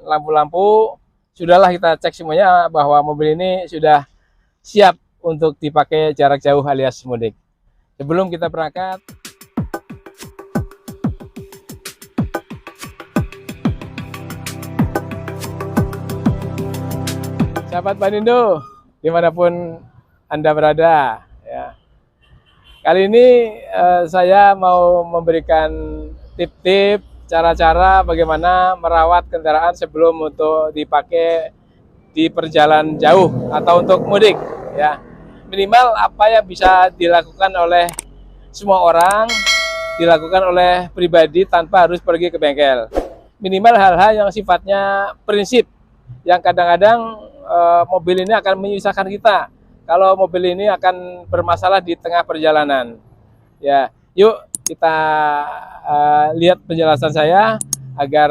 lampu-lampu, sudahlah kita cek semuanya bahwa mobil ini sudah siap untuk dipakai jarak jauh alias mudik. Sebelum kita berangkat, sahabat Banindo, dimanapun Anda berada, ya. Kali ini saya mau memberikan tip-tip, cara-cara bagaimana merawat kendaraan sebelum untuk dipakai di perjalanan jauh atau untuk mudik, ya. Minimal apa yang bisa dilakukan oleh semua orang, dilakukan oleh pribadi tanpa harus pergi ke bengkel. Minimal hal-hal yang sifatnya prinsip, yang kadang-kadang mobil ini akan menyusahkan kita kalau mobil ini akan bermasalah di tengah perjalanan. Ya, yuk kita lihat penjelasan saya agar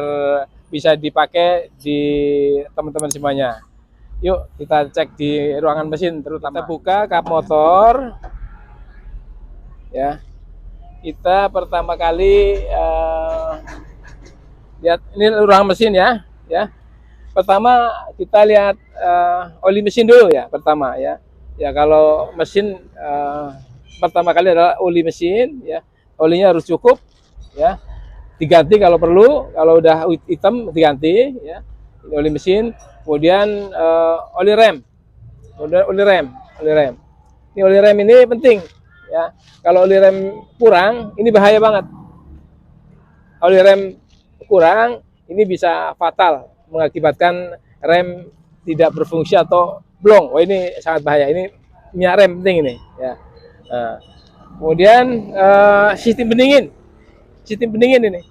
bisa dipakai di teman-teman semuanya. Yuk kita cek di ruangan mesin terutama. Kita buka kap motor. Ya, kita pertama kali lihat ini ruangan mesin ya. Ya, pertama kita lihat oli mesin dulu ya pertama ya. Ya kalau mesin pertama kali adalah oli mesin ya, olinya harus cukup ya, diganti kalau perlu, kalau udah hitam diganti ya. Ini oli mesin, kemudian oli rem, oli rem. Ini oli rem ini penting ya. Kalau oli rem kurang, ini bahaya banget. Oli rem kurang, ini bisa fatal, mengakibatkan rem tidak berfungsi atau blong. Oh ini sangat bahaya. Ini minyak rem penting ini ya. Nah, kemudian sistem pendingin ini.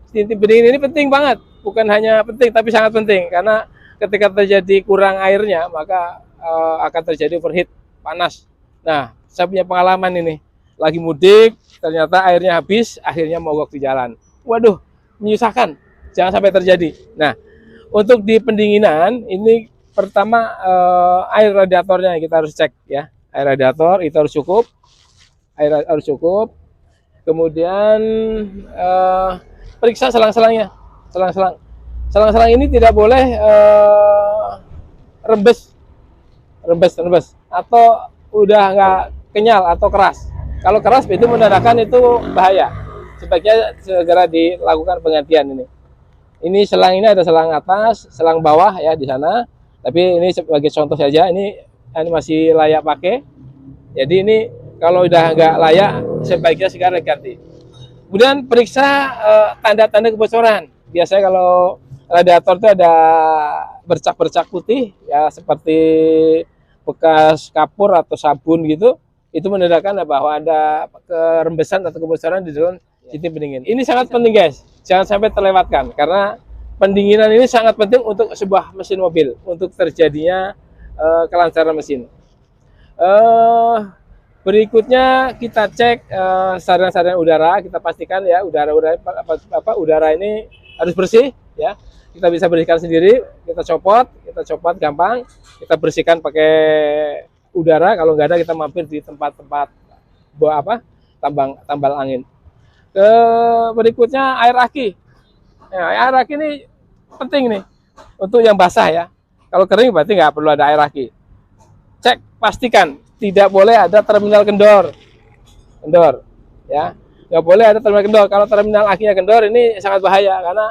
Sistem pendingin ini penting banget. Bukan hanya penting tapi sangat penting karena ketika terjadi kurang airnya maka akan terjadi overheat, panas. Nah, saya punya pengalaman ini. Lagi mudik, ternyata airnya habis, akhirnya mogok di jalan. Waduh, menyusahkan. Jangan sampai terjadi. Nah, untuk di pendinginan ini pertama air radiatornya kita harus cek ya. Air radiator itu harus cukup. Air harus cukup. Kemudian periksa selang-selangnya. Selang-selang ini tidak boleh rembes atau udah nggak kenyal atau keras. Kalau keras itu menandakan itu bahaya. Sebaiknya segera dilakukan penggantian ini. Ini selang ini ada selang atas, selang bawah ya di sana. Tapi ini sebagai contoh saja, ini masih layak pakai. Jadi ini kalau udah nggak layak, sebaiknya segera ganti. Kemudian periksa tanda-tanda kebocoran. Biasanya kalau radiator itu ada bercak-bercak putih, ya seperti bekas kapur atau sabun gitu. Itu menandakan bahwa ada kerembesan atau kebocoran di dalam sistem pendingin. Ini sangat penting guys, jangan sampai terlewatkan karena pendinginan ini sangat penting untuk sebuah mesin mobil, untuk terjadinya kelancaran mesin. Berikutnya kita cek saringan-saringan udara, kita pastikan ya udara ini harus bersih ya. Kita bisa bersihkan sendiri, kita copot gampang, kita bersihkan pakai udara. Kalau nggak ada kita mampir di tempat-tempat tambal angin. Berikutnya air aki. Nah, air aki ini penting nih untuk yang basah ya. Kalau kering berarti nggak perlu ada air aki. Cek, pastikan tidak boleh ada terminal kendor ya. Nggak boleh ada terminal kendor. Kalau terminal akinya kendor ini sangat bahaya karena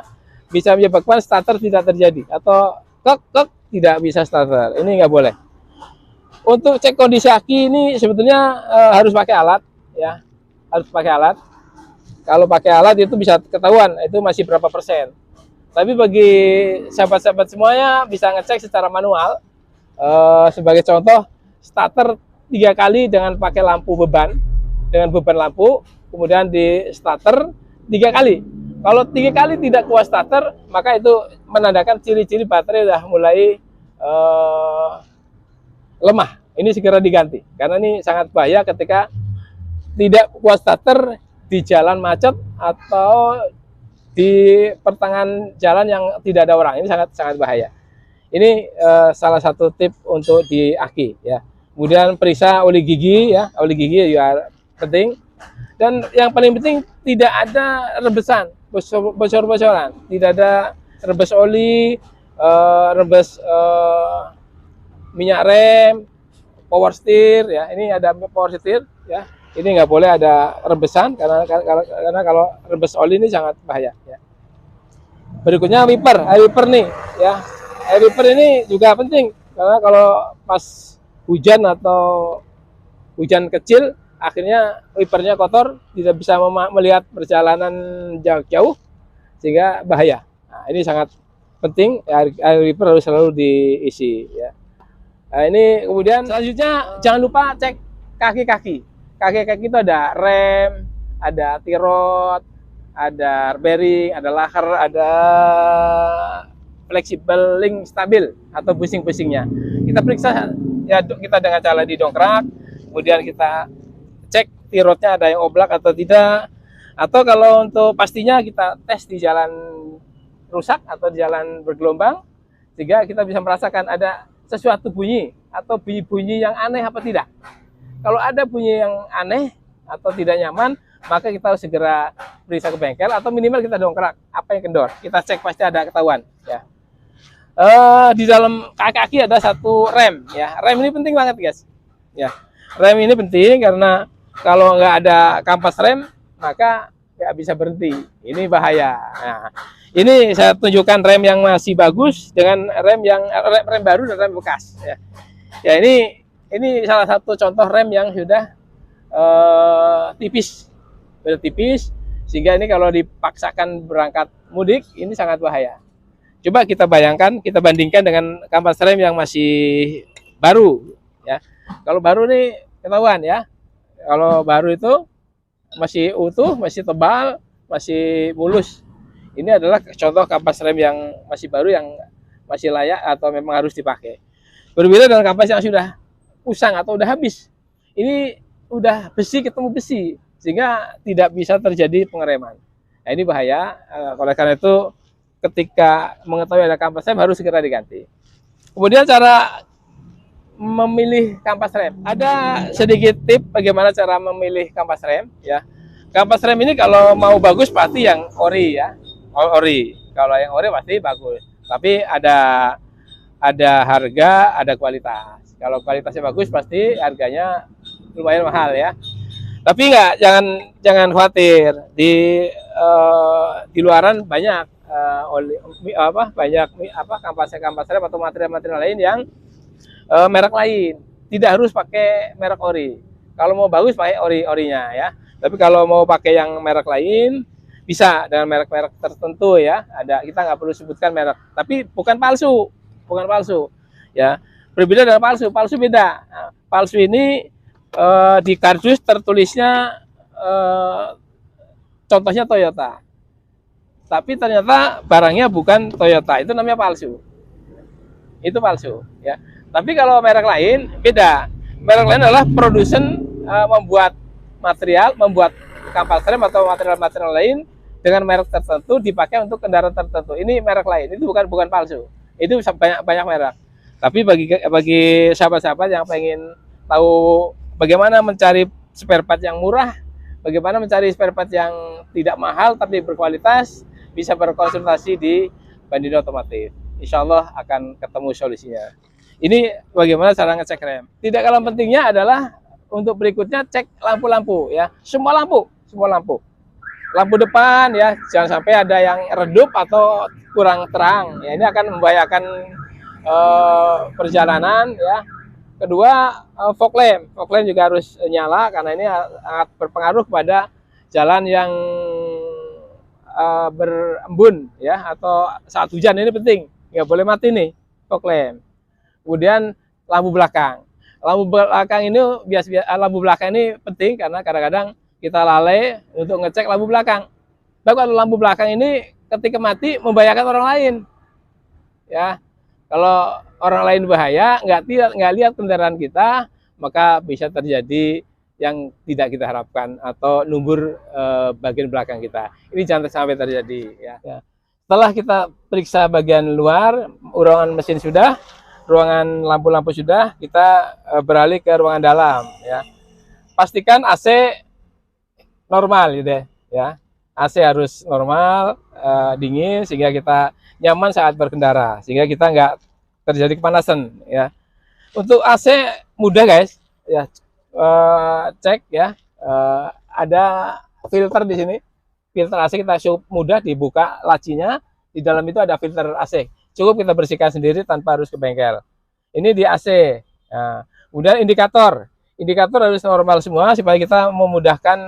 bisa menyebabkan starter tidak terjadi atau kek tidak bisa starter. Ini nggak boleh. Untuk cek kondisi aki ini sebetulnya harus pakai alat ya. Harus pakai alat. Kalau pakai alat itu bisa ketahuan itu masih berapa persen. Tapi bagi sahabat-sahabat semuanya bisa ngecek secara manual. Sebagai contoh, starter 3 kali dengan pakai lampu beban, dengan beban lampu, kemudian di starter 3 kali. Kalau 3 kali tidak kuat starter, maka itu menandakan ciri-ciri baterai sudah mulai lemah. Ini segera diganti, karena ini sangat bahaya ketika tidak kuat starter di jalan macet atau di pertengahan jalan yang tidak ada orang. Ini sangat bahaya. Ini salah satu tip untuk di aki ya. Kemudian periksa oli gigi ya, oli gigi juga penting. Dan yang paling penting tidak ada rebesan, bocor-bocoran, tidak ada rebes oli, rebes minyak rem, power steer ya. Ini ada power steer ya. Ini nggak boleh ada rebesan karena kalau rebes oli ini sangat bahaya ya. Berikutnya wiper, air wiper nih ya. Air wiper ini juga penting karena kalau pas hujan atau hujan kecil akhirnya wipernya kotor, tidak bisa melihat perjalanan jauh sehingga bahaya. Nah, ini sangat penting, air wiper harus selalu diisi ya. Nah, ini kemudian selanjutnya jangan lupa cek kaki-kaki. Kaki-kaki itu ada rem, ada tirot, ada bearing, ada laker, ada fleksibel link stabil atau pusing-pusingnya. Kita periksa ya, kita dengan cara didongkrak, kemudian kita cek tirotnya ada yang oblak atau tidak. Atau kalau untuk pastinya kita tes di jalan rusak atau di jalan bergelombang, sehingga kita bisa merasakan ada sesuatu bunyi atau bunyi-bunyi yang aneh apa tidak. Kalau ada bunyi yang aneh atau tidak nyaman, maka kita harus segera periksa ke bengkel atau minimal kita dongkrak apa yang kendor. Kita cek pasti ada ketahuan ya. Di dalam kaki ada satu rem ya. Rem ini penting banget guys. Ya. Rem ini penting karena kalau nggak ada kampas rem maka nggak bisa berhenti. Ini bahaya. Nah, ini saya tunjukkan rem yang masih bagus dengan rem yang rem baru dan rem bekas. Ya, ya ini salah satu contoh rem yang sudah tipis, sudah tipis sehingga ini kalau dipaksakan berangkat mudik ini sangat bahaya. Coba kita bayangkan, kita bandingkan dengan kampas rem yang masih baru. Ya, kalau baru nih ketahuan ya. Kalau baru itu masih utuh, masih tebal, masih mulus. Ini adalah contoh kampas rem yang masih baru, yang masih layak atau memang harus dipakai. Berbeda dengan kampas yang sudah usang atau udah habis. Ini udah besi ketemu besi, sehingga tidak bisa terjadi pengereman. Nah, ini bahaya. Oleh karena itu, ketika mengetahui ada kampas rem harus segera diganti. Kemudian cara memilih kampas rem. Ada sedikit tip bagaimana cara memilih kampas rem ya. Kampas rem ini kalau mau bagus pasti yang ori ya. Ori. Kalau yang ori pasti bagus. Tapi ada harga, ada kualitas. Kalau kualitasnya bagus pasti harganya lumayan mahal ya. Tapi jangan khawatir. Di luaran banyak kampas rem atau material lain yang merek lain, tidak harus pakai merek ori. Kalau mau bagus pakai orinya ya. Tapi kalau mau pakai yang merek lain bisa dengan merek-merek tertentu ya. Kita nggak perlu sebutkan merek. Tapi bukan palsu ya. Berbeda dengan palsu. Palsu beda. Nah, palsu ini di kardus tertulisnya contohnya Toyota. Tapi ternyata barangnya bukan Toyota. Itu namanya palsu. Itu palsu ya. Tapi kalau merek lain beda. Merek lain adalah produsen membuat kampas rem atau material-material lain dengan merek tertentu dipakai untuk kendaraan tertentu. Ini merek lain, itu bukan palsu. Itu banyak merek. Tapi bagi sahabat-sahabat yang pengen tahu bagaimana mencari spare part yang murah, bagaimana mencari spare part yang tidak mahal tapi berkualitas, bisa berkonsultasi di Bandindo Otomotif. Insya Allah akan ketemu solusinya. Ini bagaimana cara ngecek rem. Tidak kalah pentingnya adalah untuk berikutnya cek lampu-lampu ya. Semua lampu. Lampu depan ya, jangan sampai ada yang redup atau kurang terang. Ya, ini akan membahayakan perjalanan ya. Kedua, fog lamp. Fog lamp juga harus nyala karena ini sangat berpengaruh kepada jalan yang berembun ya, atau saat hujan ini penting. Nggak boleh mati nih fog lamp. Kemudian lampu belakang. Lampu belakang ini penting karena kadang-kadang kita lalai untuk ngecek lampu belakang. Bahkan lampu belakang ini ketika mati membahayakan orang lain. Ya, kalau orang lain bahaya, nggak lihat kendaraan kita, maka bisa terjadi yang tidak kita harapkan atau numbur bagian belakang kita. Ini jangan sampai terjadi. Ya. Setelah kita periksa bagian luar, ruangan mesin sudah, ruangan lampu-lampu sudah, kita beralih ke ruangan dalam ya. Pastikan AC normal gitu ya. AC harus normal, dingin sehingga kita nyaman saat berkendara, sehingga kita nggak terjadi kepanasan ya. Untuk AC mudah guys, ya cek ya, ada filter di sini, filter AC kita cukup mudah dibuka lacinya, di dalam itu ada filter AC, cukup kita bersihkan sendiri tanpa harus ke bengkel. Ini di AC. Nah, kemudian indikator harus normal semua supaya kita memudahkan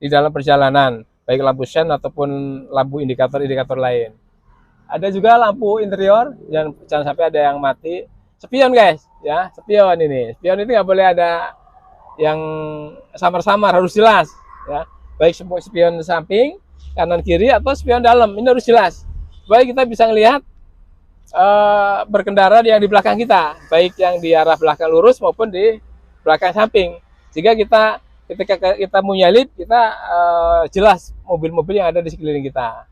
di dalam perjalanan, baik lampu sen ataupun lampu indikator lain. Ada juga lampu interior, jangan sampai ada yang mati. Spion guys, ya spion ini. Spion itu nggak boleh ada yang samar-samar, harus jelas, ya. Baik spion samping, kanan kiri atau spion dalam, ini harus jelas. Supaya kita bisa melihat berkendara yang di belakang kita, baik yang di arah belakang lurus maupun di belakang samping. Sehingga kita ketika kita menyalip, kita jelas mobil-mobil yang ada di sekeliling kita.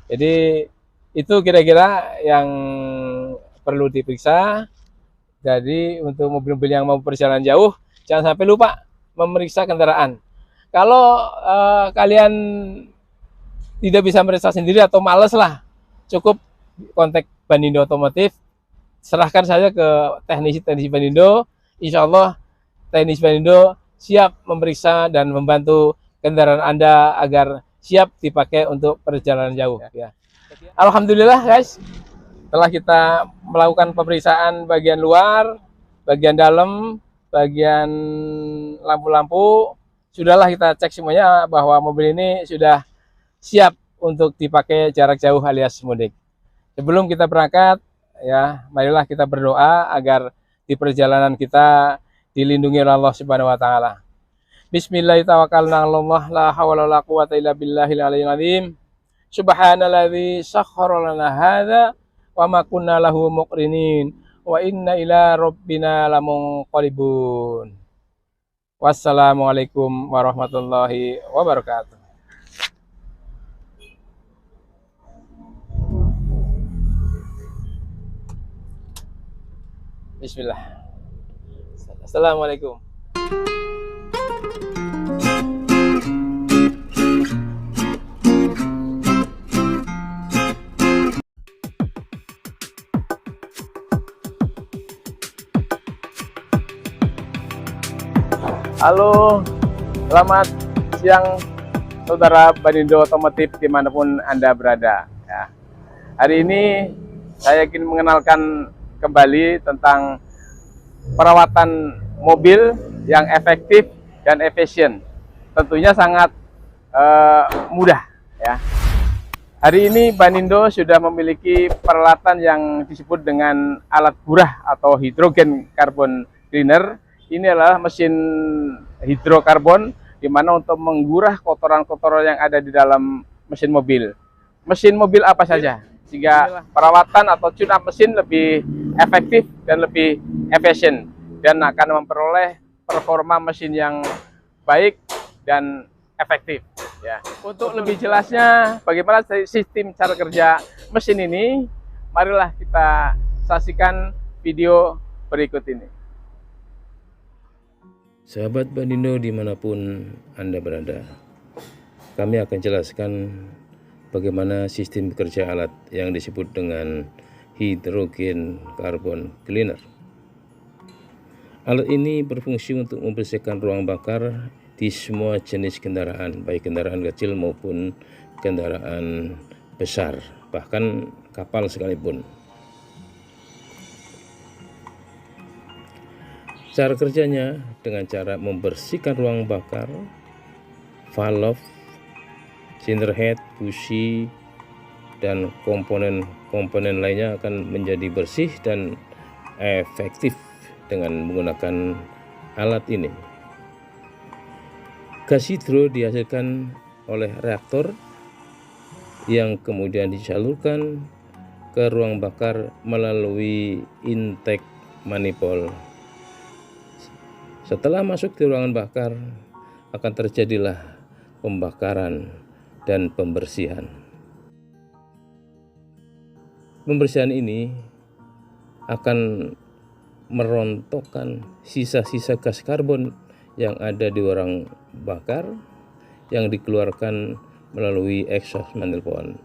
Jadi itu kira-kira yang perlu diperiksa. Jadi untuk mobil-mobil yang mau perjalanan jauh, jangan sampai lupa memeriksa kendaraan. Kalau kalian tidak bisa meriksa sendiri atau males lah, cukup kontak Banindo Otomotif, serahkan saja ke teknisi Banindo. Insya Allah teknisi Banindo siap memeriksa dan membantu kendaraan Anda agar siap dipakai untuk perjalanan jauh. Ya. Alhamdulillah guys, setelah kita melakukan pemeriksaan bagian luar, bagian dalam, bagian lampu-lampu, sudahlah kita cek semuanya bahwa mobil ini sudah siap untuk dipakai jarak jauh alias mudik. Sebelum kita berangkat, ya, marilah kita berdoa agar di perjalanan kita dilindungi oleh Allah Subhanahu wa taala. Bismillahirrahmanirrahim. La haula wala quwata illa billahil aliyyil azim. Subhanalladzi sakhkhara lana hadza wa ma kunna lahu muqrinin wa inna ila rabbina lamunqalibun. Wassalamualaikum warahmatullahi wabarakatuh. Bismillah. Assalamualaikum. Halo, selamat siang saudara Banindo Otomotif dimanapun Anda berada. Ya. Hari ini saya ingin mengenalkan kembali tentang perawatan mobil yang efektif dan efisien. Tentunya sangat mudah. Ya. Hari ini Banindo sudah memiliki peralatan yang disebut dengan alat gurah atau hidrogen carbon cleaner. Ini adalah mesin hidrokarbon, di mana untuk menggurah kotoran-kotoran yang ada di dalam mesin mobil. Mesin mobil apa saja, sehingga perawatan atau tune up mesin lebih efektif dan lebih efisien, dan akan memperoleh performa mesin yang baik dan efektif. Ya. Untuk lebih jelasnya bagaimana sistem cara kerja mesin ini, marilah kita saksikan video berikut ini. Sahabat Banindo dimanapun Anda berada, kami akan jelaskan bagaimana sistem kerja alat yang disebut dengan hidrogen carbon cleaner. Alat ini berfungsi untuk membersihkan ruang bakar di semua jenis kendaraan, baik kendaraan kecil maupun kendaraan besar, bahkan kapal sekalipun. Cara kerjanya dengan cara membersihkan ruang bakar, valve, cylinder head, busi, dan komponen-komponen lainnya akan menjadi bersih dan efektif dengan menggunakan alat ini. Gas hidro dihasilkan oleh reaktor yang kemudian disalurkan ke ruang bakar melalui intake manifold. Setelah masuk di ruangan bakar, akan terjadilah pembakaran dan pembersihan. Pembersihan ini akan merontokkan sisa-sisa gas karbon yang ada di ruang bakar yang dikeluarkan melalui exhaust manifold.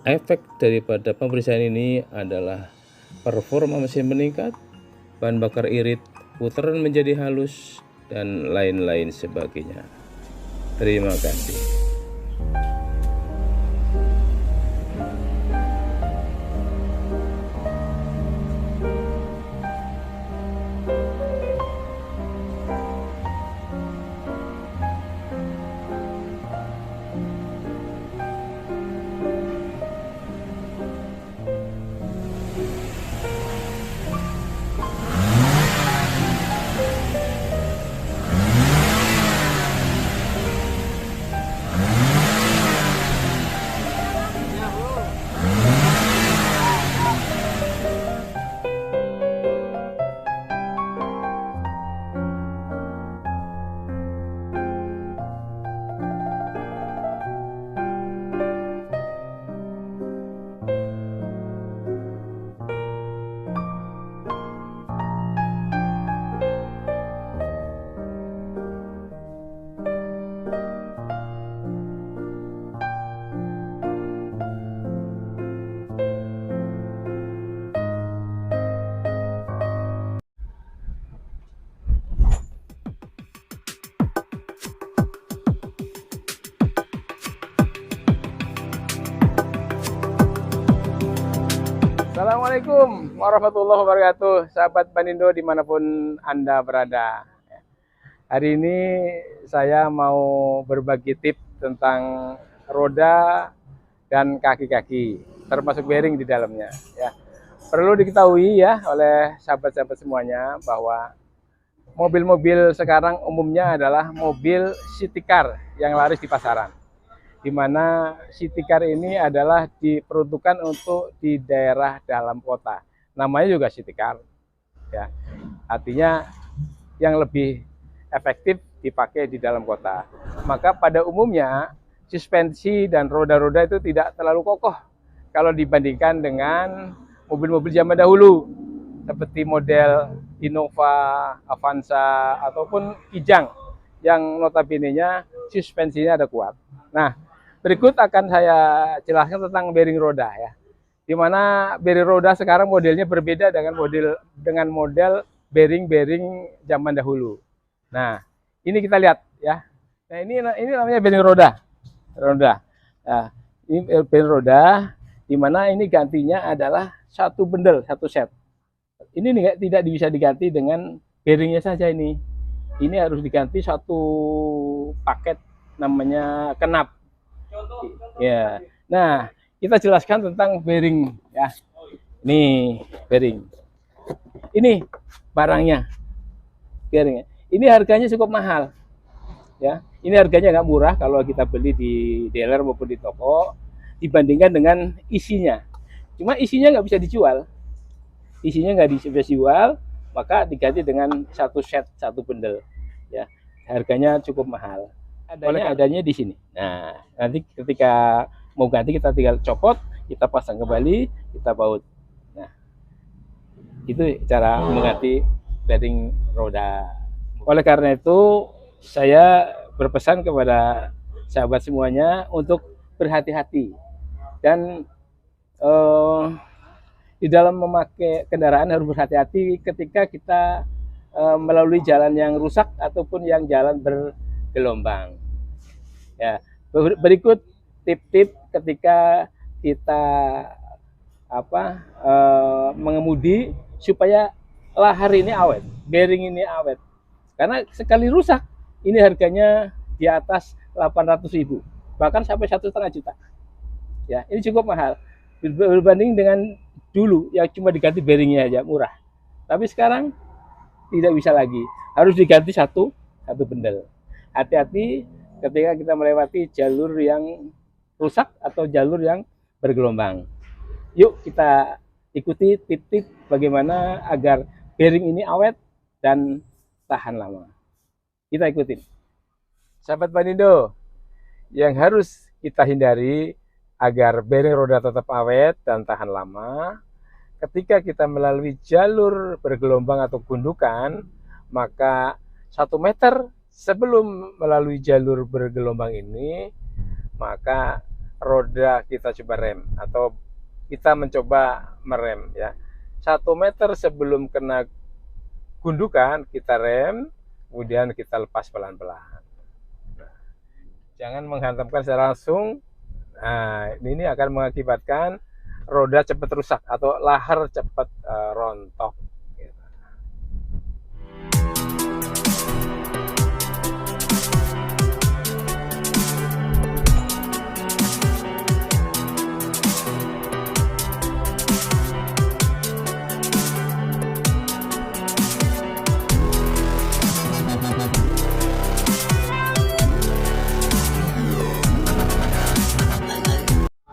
Efek daripada pemeriksaan ini adalah performa mesin meningkat, bahan bakar irit, putaran menjadi halus, dan lain-lain sebagainya. Terima kasih. Assalamualaikum warahmatullahi wabarakatuh, sahabat Panindo dimanapun Anda berada. Hari ini saya mau berbagi tips tentang roda dan kaki-kaki, termasuk bearing di dalamnya. Ya, perlu diketahui ya oleh sahabat-sahabat semuanya bahwa mobil-mobil sekarang umumnya adalah mobil city car yang laris di pasaran, di mana city car ini adalah diperuntukkan untuk di daerah dalam kota. Namanya juga city car, ya. Artinya yang lebih efektif dipakai di dalam kota. Maka pada umumnya suspensi dan roda-roda itu tidak terlalu kokoh kalau dibandingkan dengan mobil-mobil zaman dahulu, seperti model Innova, Avanza, ataupun Kijang yang notabene-nya suspensinya ada kuat. Nah, berikut akan saya jelaskan tentang bearing roda ya. Di mana bearing roda sekarang modelnya berbeda dengan model bearing zaman dahulu. Nah, ini kita lihat ya. Nah, ini namanya bearing roda. Roda. Nah, ini bearing roda di mana ini gantinya adalah satu bendel, satu set. Ini tidak bisa diganti dengan bearingnya saja ini. Ini harus diganti satu paket namanya kenap. Ya, nah kita jelaskan tentang bearing ya. Nih bearing. Ini barangnya, bearingnya. Ini harganya cukup mahal, ya. Ini harganya nggak murah kalau kita beli di dealer maupun di toko dibandingkan dengan isinya. Cuma isinya nggak bisa dijual, bisa dijual, maka diganti dengan satu set, satu bendel, ya. Harganya cukup mahal. Adanya di sini. Nah, nanti ketika mau ganti kita tinggal copot, kita pasang kembali, kita baut. Nah, itu cara mengganti bearing roda. Oleh karena itu, saya berpesan kepada sahabat semuanya untuk berhati-hati dan di dalam memakai kendaraan harus berhati-hati ketika kita melalui jalan yang rusak ataupun yang jalan bergelombang. Ya, berikut tip-tip ketika kita mengemudi supaya lahar ini awet, bearing ini awet. Karena sekali rusak, ini harganya di atas 800.000, bahkan sampai 1,5 juta. Ya, ini cukup mahal berbanding dengan dulu yang cuma diganti bearingnya aja murah. Tapi sekarang tidak bisa lagi, harus diganti satu bendel. Hati-hati ketika kita melewati jalur yang rusak atau jalur yang bergelombang. Yuk kita ikuti tip-tip bagaimana agar bearing ini awet dan tahan lama. Kita ikutin. Sahabat Panindo, yang harus kita hindari agar bearing roda tetap awet dan tahan lama, ketika kita melalui jalur bergelombang atau gundukan, maka 1 meter sebelum melalui jalur bergelombang ini, maka roda kita coba rem atau kita mencoba merem ya. 1 meter sebelum kena gundukan kita rem, kemudian kita lepas pelan-pelan. Nah, jangan menghantamkan secara langsung. Nah, ini akan mengakibatkan roda cepat rusak atau lahar cepat rontok.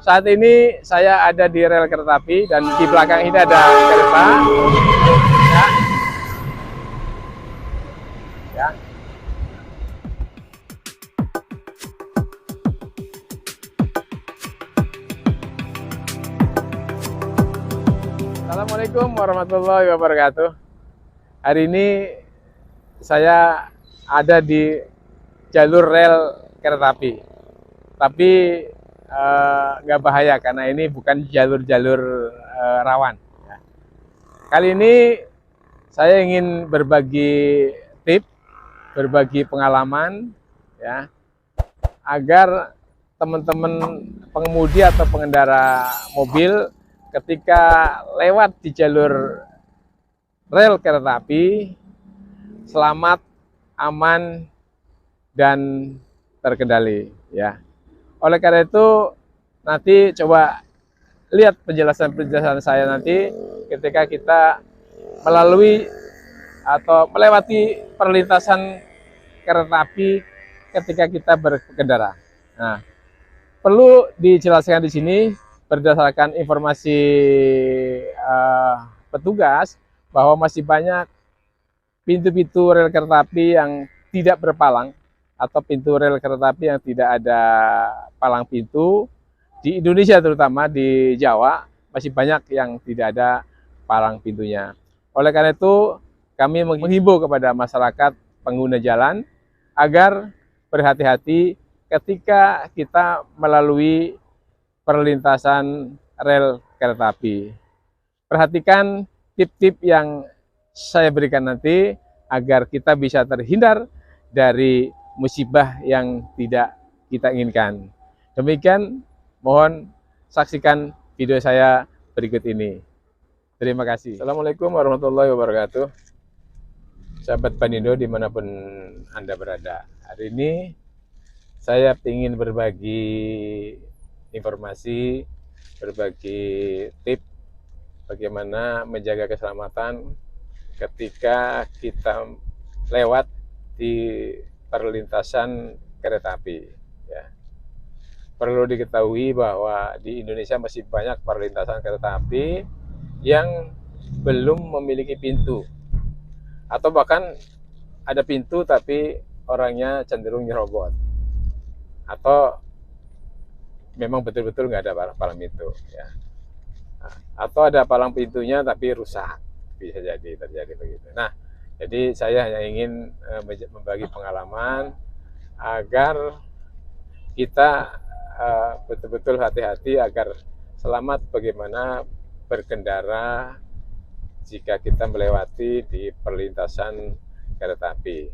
Saat ini saya ada di rel kereta api dan di belakang ini ada kereta. Ya. Ya. Assalamualaikum warahmatullahi wabarakatuh. Hari ini saya ada di jalur rel kereta api. Tapi nggak bahaya karena ini bukan jalur-jalur rawan. Kali ini saya ingin berbagi tips, berbagi pengalaman, ya, agar teman-teman pengemudi atau pengendara mobil ketika lewat di jalur rel kereta api selamat, aman, dan terkendali. Ya. Oleh karena itu, nanti coba lihat penjelasan-penjelasan saya nanti ketika kita melalui atau melewati perlintasan kereta api ketika kita berkendara. Nah, perlu dijelaskan di sini berdasarkan informasi petugas bahwa masih banyak pintu-pintu rel kereta api yang tidak berpalang atau pintu rel kereta api yang tidak ada palang pintu. Di Indonesia terutama di Jawa masih banyak yang tidak ada palang pintunya. Oleh karena itu kami menghimbau kepada masyarakat pengguna jalan agar berhati-hati ketika kita melalui perlintasan rel kereta api. Perhatikan tip-tip yang saya berikan nanti agar kita bisa terhindar dari musibah yang tidak kita inginkan. Demikian, mohon saksikan video saya berikut ini. Terima kasih. Assalamualaikum warahmatullahi wabarakatuh. Sahabat Panindo dimanapun Anda berada. Hari ini saya ingin berbagi informasi, berbagi tips bagaimana menjaga keselamatan ketika kita lewat di perlintasan kereta api. Ya. Perlu diketahui bahwa di Indonesia masih banyak perlintasan kereta api yang belum memiliki pintu, atau bahkan ada pintu tapi orangnya cenderung nyerobot, atau memang betul-betul nggak ada palang pintu. Ya. Atau ada palang pintunya tapi rusak, bisa jadi terjadi begitu. Nah, jadi saya hanya ingin membagi pengalaman agar kita betul-betul hati-hati agar selamat bagaimana berkendara jika kita melewati di perlintasan kereta api.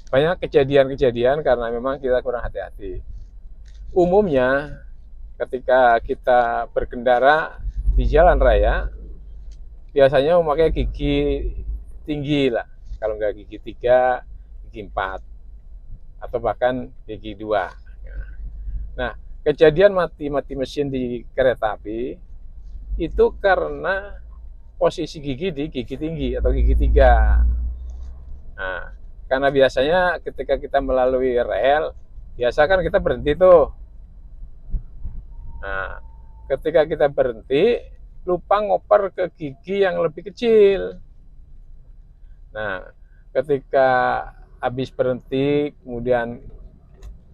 Banyak kejadian-kejadian karena memang kita kurang hati-hati. Umumnya ketika kita berkendara di jalan raya biasanya memakai gigi tinggi lah, kalau nggak gigi 3, gigi 4, atau bahkan gigi 2. Nah, kejadian mati mesin di kereta api itu karena posisi gigi di gigi tinggi atau gigi 3. Nah, karena biasanya ketika kita melalui rel, biasa kan kita berhenti tuh. Nah, ketika kita berhenti, lupa ngoper ke gigi yang lebih kecil. Nah, ketika habis berhenti, kemudian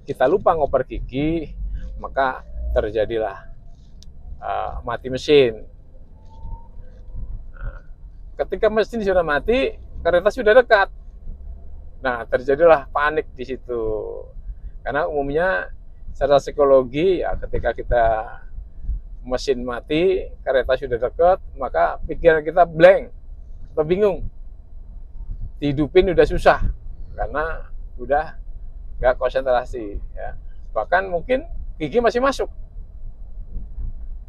kita lupa ngoper gigi, maka terjadilah mati mesin. Nah, ketika mesin sudah mati, kereta sudah dekat. Nah, terjadilah panik di situ. Karena umumnya secara psikologi ya, ketika kita mesin mati, kereta sudah dekat, maka pikiran kita blank atau bingung, dihidupin udah susah karena udah nggak konsentrasi ya. Bahkan mungkin gigi masih masuk,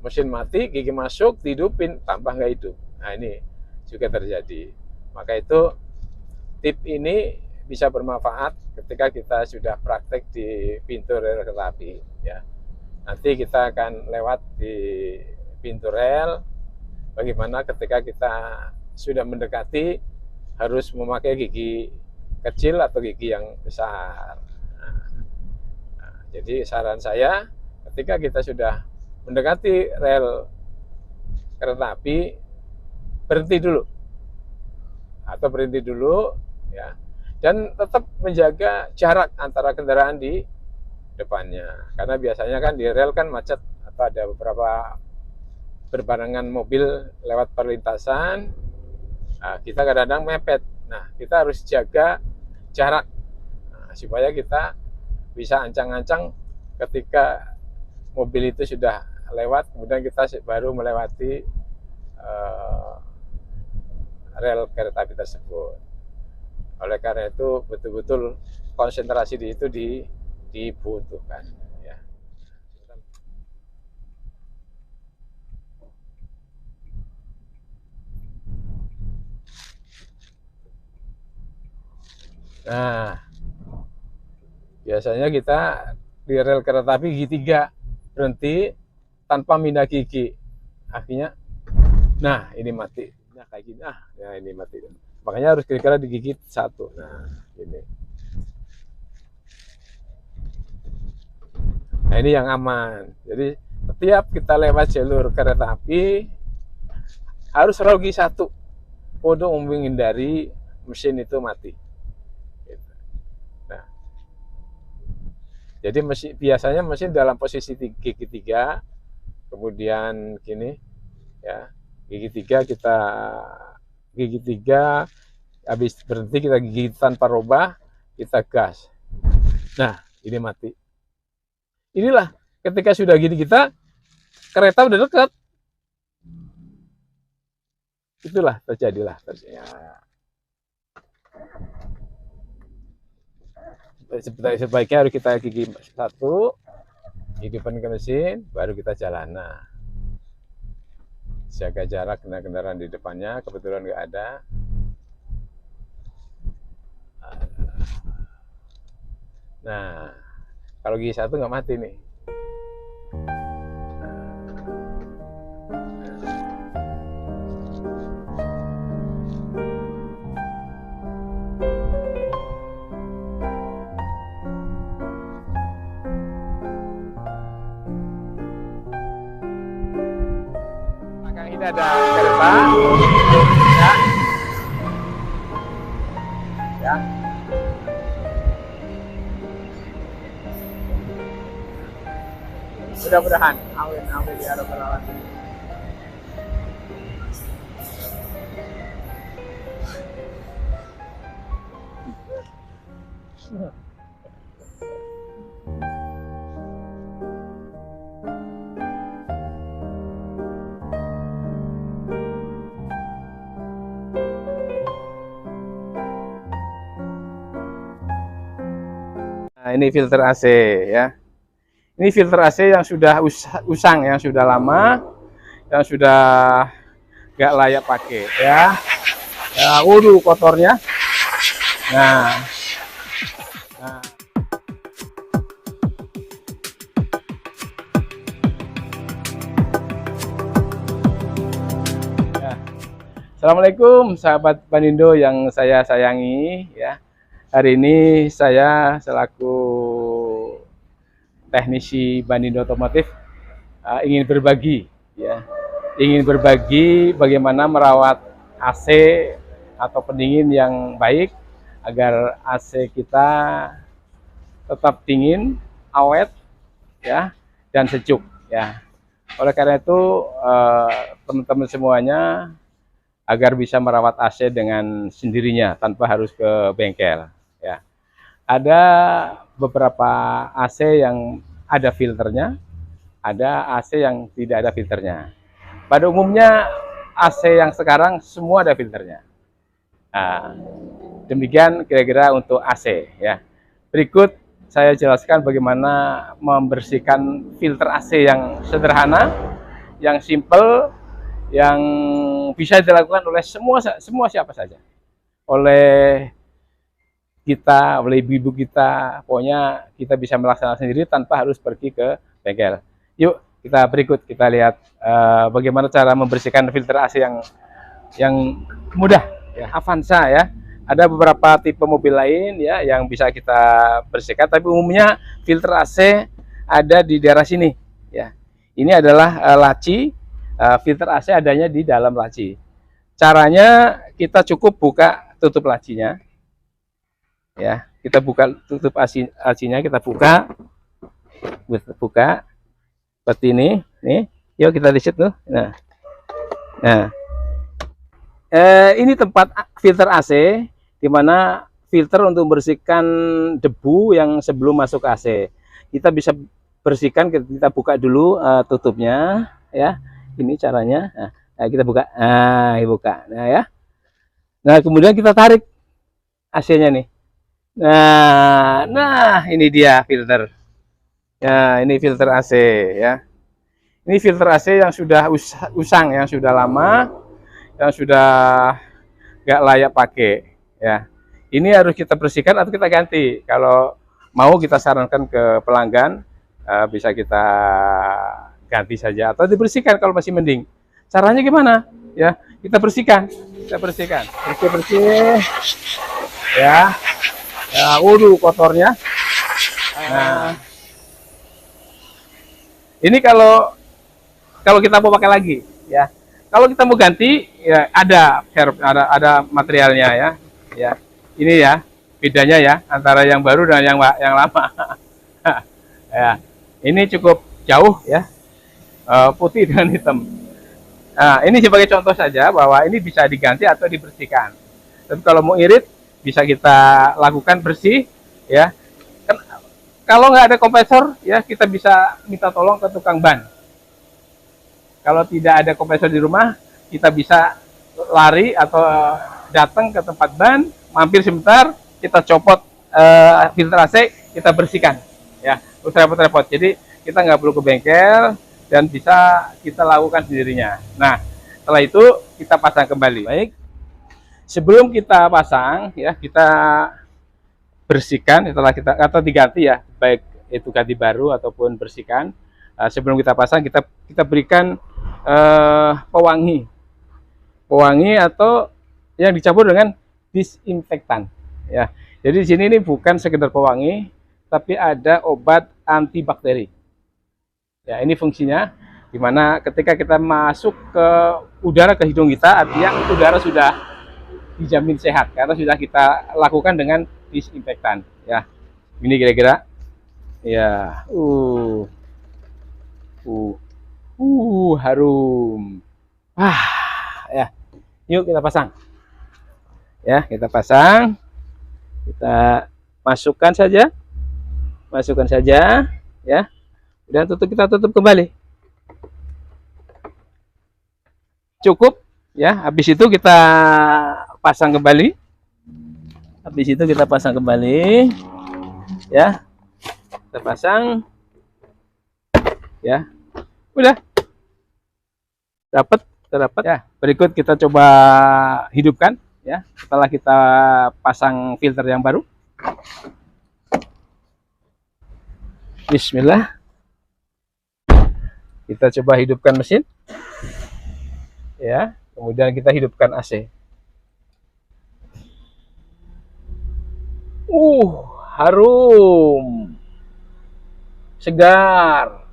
mesin mati, gigi masuk, dihidupin, tambah nggak hidup. Nah ini juga terjadi. Maka itu tip ini bisa bermanfaat ketika kita sudah praktek di pintu rel kereta api ya. Nanti kita akan lewat di pintu rel, bagaimana ketika kita sudah mendekati harus memakai gigi kecil atau gigi yang besar. Jadi saran saya, ketika kita sudah mendekati rel kereta api, berhenti dulu ya, dan tetap menjaga jarak antara kendaraan di depannya, karena biasanya kan di rel kan macet atau ada beberapa berbarengan mobil lewat perlintasan. Nah, kita kadang-kadang mepet. Nah, kita harus jaga jarak supaya kita bisa ancang-ancang ketika mobil itu sudah lewat, kemudian kita baru melewati rel kereta api tersebut. Oleh karena itu betul-betul konsentrasi di itu dibutuhkan ya. Nah, biasanya kita di rel kereta api gigi 3 berhenti tanpa mindah gigi, akhirnya nah ini mati, nah kayak gini, ya ini mati, makanya harus kira-kira digigit 1. Nah ini, nah ini yang aman. Jadi setiap kita lewat jalur kereta api harus rogi 1 untuk menghindari mesin itu mati. Nah, jadi biasanya mesin dalam posisi gigi 3, kemudian gini ya, gigi 3 habis berhenti kita gigit tanpa robah, kita gas. Nah ini mati. Inilah ketika sudah gini kita, kereta udah dekat, itulah terjadilah sebaiknya harus kita gigi 1, hidupkan ke mesin, baru kita jalan. Nah, jaga jarak dengan kendaraan di depannya, kebetulan nggak ada. Nah, kalau gigi 1 nggak mati nih. Belakang ini ada kereta, ya. Mudah-mudahan, amin ya rabbal alamin. Nah, ini filter AC ya. Ini filter AC yang sudah usang, yang sudah lama, yang sudah nggak layak pakai ya. Ya, waduh kotornya. Nah, ya. Assalamualaikum sahabat Banindo yang saya sayangi ya. Hari ini saya selaku teknisi Banindo Otomotif ingin berbagi ya, ingin berbagi bagaimana merawat AC atau pendingin yang baik agar AC kita tetap dingin, awet ya, dan sejuk ya. Oleh karena itu teman-teman semuanya agar bisa merawat AC dengan sendirinya tanpa harus ke bengkel ya. Ada beberapa AC yang ada filternya, ada AC yang tidak ada filternya. Pada umumnya AC yang sekarang semua ada filternya. Nah, demikian kira-kira untuk AC ya. Berikut saya jelaskan bagaimana membersihkan filter AC yang sederhana, yang simple, yang bisa dilakukan oleh semua siapa saja. Oleh kita, oleh ibu-ibu kita, pokoknya kita bisa melaksanakan sendiri tanpa harus pergi ke bengkel. Yuk kita lihat bagaimana cara membersihkan filter AC yang mudah ya, Avanza ya. Ada beberapa tipe mobil lain ya yang bisa kita bersihkan, tapi umumnya filter AC ada di daerah sini ya. Ini adalah laci, filter AC adanya di dalam laci. Caranya kita cukup buka tutup lacinya ya, kita buka tutup lacinya, kita buka seperti ini nih. Yuk kita lihat tuh. Nah, ini tempat filter AC, di mana filter untuk membersihkan debu yang sebelum masuk ke AC. Kita bisa bersihkan, kita buka dulu tutupnya ya. Ini caranya. Nah, kita buka. Nah ya. Nah, kemudian kita tarik AC-nya nih. Nah, ini dia filter. Ya, ini filter AC ya. Ini filter AC yang sudah usang, yang sudah lama, yang sudah nggak layak pakai ya. Ini harus kita bersihkan atau kita ganti. Kalau mau kita sarankan ke pelanggan, bisa kita ganti saja atau dibersihkan kalau masih mending. Caranya gimana ya? Kita bersihkan, bersih ya. Ya, kotornya. Nah, ini kalau kita mau pakai lagi ya. Kalau kita mau ganti ya ada materialnya ya. Ya. Ini ya bedanya ya antara yang baru dan yang lama. Ya. Ini cukup jauh ya. Putih dengan hitam. Nah, ini sebagai contoh saja bahwa ini bisa diganti atau dibersihkan. Tapi kalau mau irit bisa kita lakukan bersih ya. Kan, kalau nggak ada kompresor ya kita bisa minta tolong ke tukang ban. Kalau tidak ada kompresor di rumah, kita bisa lari atau datang ke tempat ban, mampir sebentar, kita copot filter AC, kita bersihkan. Ya, repot-repot. Jadi kita nggak perlu ke bengkel dan bisa kita lakukan sendirinya. Nah, setelah itu kita pasang kembali. Baik. Sebelum kita pasang, ya kita bersihkan setelah kita atau diganti ya, baik itu ganti baru ataupun bersihkan. Sebelum kita pasang, kita berikan pewangi atau yang dicampur dengan disinfektan ya. Jadi di sini ini bukan sekedar pewangi tapi ada obat antibakteri ya. Ini fungsinya dimana ketika kita masuk ke udara, ke hidung kita, artinya udara sudah dijamin sehat karena sudah kita lakukan dengan disinfektan ya. Ini kira-kira ya harum. Ya. Yuk kita pasang. Ya, kita pasang. Kita masukkan saja. Ya. Dan kita tutup kembali. Cukup ya. Habis itu kita pasang kembali. Ya. Kita pasang. Ya. Udah dapat ya. Berikut kita coba hidupkan ya setelah kita pasang filter yang baru. Bismillah, kita coba hidupkan mesin ya, kemudian kita hidupkan AC. Harum, segar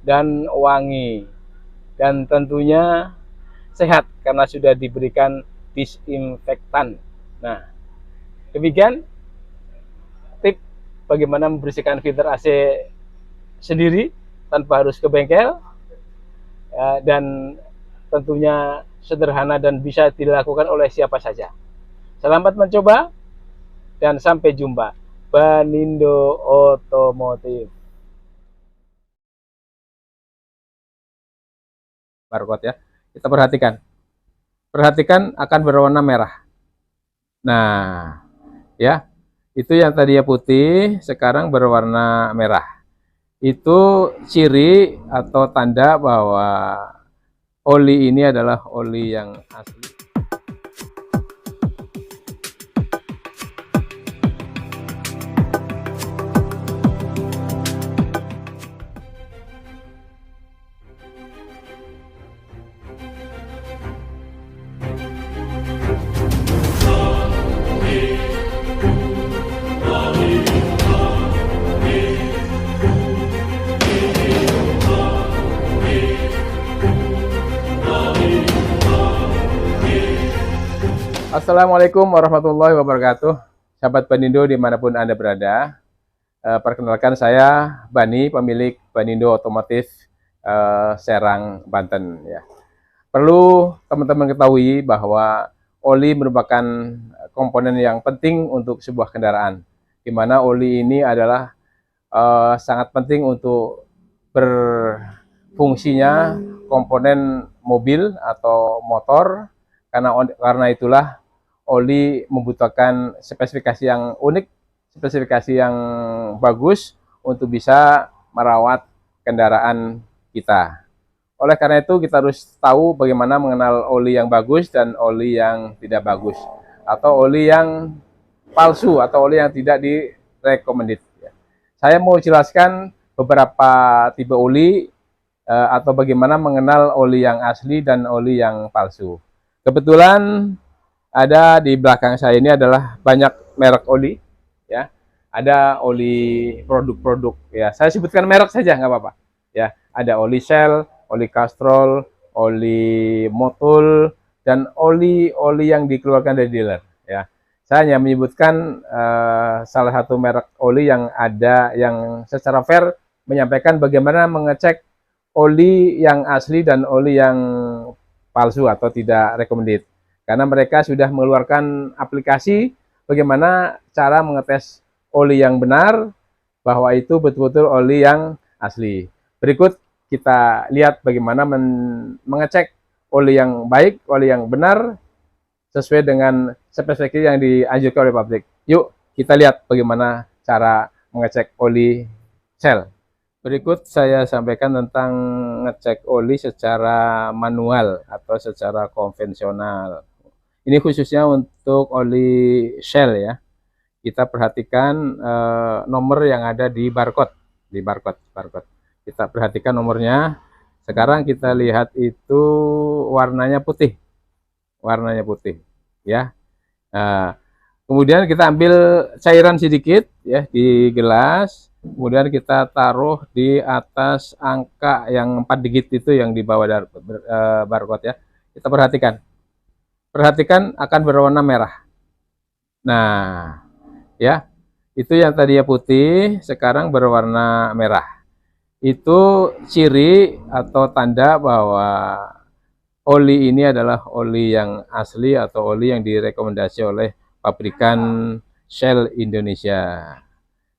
dan wangi, dan tentunya sehat karena sudah diberikan disinfektan. Nah, demikian tip bagaimana membersihkan filter AC sendiri tanpa harus ke bengkel ya, dan tentunya sederhana dan bisa dilakukan oleh siapa saja. Selamat mencoba dan sampai jumpa. Banindo Otomotif. barcode ya. Kita perhatikan akan berwarna merah. Nah, ya, itu yang tadinya putih sekarang berwarna merah. Itu ciri atau tanda bahwa oli ini adalah oli yang asli. Assalamualaikum warahmatullahi wabarakatuh, sahabat Banindo dimanapun Anda berada. Perkenalkan saya Bani, pemilik Banindo Otomotif Serang, Banten. Ya. Perlu teman-teman ketahui bahwa oli merupakan komponen yang penting untuk sebuah kendaraan, di mana oli ini adalah sangat penting untuk berfungsinya komponen mobil atau motor, karena itulah oli membutuhkan spesifikasi yang unik, spesifikasi yang bagus untuk bisa merawat kendaraan kita. Oleh karena itu kita harus tahu bagaimana mengenal oli yang bagus dan oli yang tidak bagus, atau oli yang palsu atau oli yang tidak direkomendasi. Saya mau jelaskan beberapa tipe oli atau bagaimana mengenal oli yang asli dan oli yang palsu. Kebetulan ada di belakang saya ini adalah banyak merek oli, ya. Ada oli produk-produk, ya. Saya sebutkan merek saja nggak apa-apa, ya. Ada oli Shell, oli Castrol, oli Motul, dan oli-oli yang dikeluarkan dari dealer, ya. Saya hanya menyebutkan salah satu merek oli yang ada, yang secara fair menyampaikan bagaimana mengecek oli yang asli dan oli yang palsu atau tidak recommended. Karena mereka sudah mengeluarkan aplikasi bagaimana cara mengetes oli yang benar, bahwa itu betul-betul oli yang asli. Berikut kita lihat bagaimana mengecek oli yang baik, oli yang benar, sesuai dengan spesifikasi yang dianjurkan oleh pabrik. Yuk kita lihat bagaimana cara mengecek oli Shell. Berikut saya sampaikan tentang ngecek oli secara manual atau secara konvensional. Ini khususnya untuk oli Shell ya. Kita perhatikan nomor yang ada di barcode, barcode. Kita perhatikan nomornya. Sekarang kita lihat itu warnanya putih, ya. Nah, kemudian kita ambil cairan sedikit ya di gelas. Kemudian kita taruh di atas angka yang 4 digit itu yang di bawah barcode ya. Kita perhatikan akan berwarna merah. Nah, ya, itu yang tadinya putih sekarang berwarna merah. Itu ciri atau tanda bahwa oli ini adalah oli yang asli atau oli yang direkomendasi oleh pabrikan Shell Indonesia.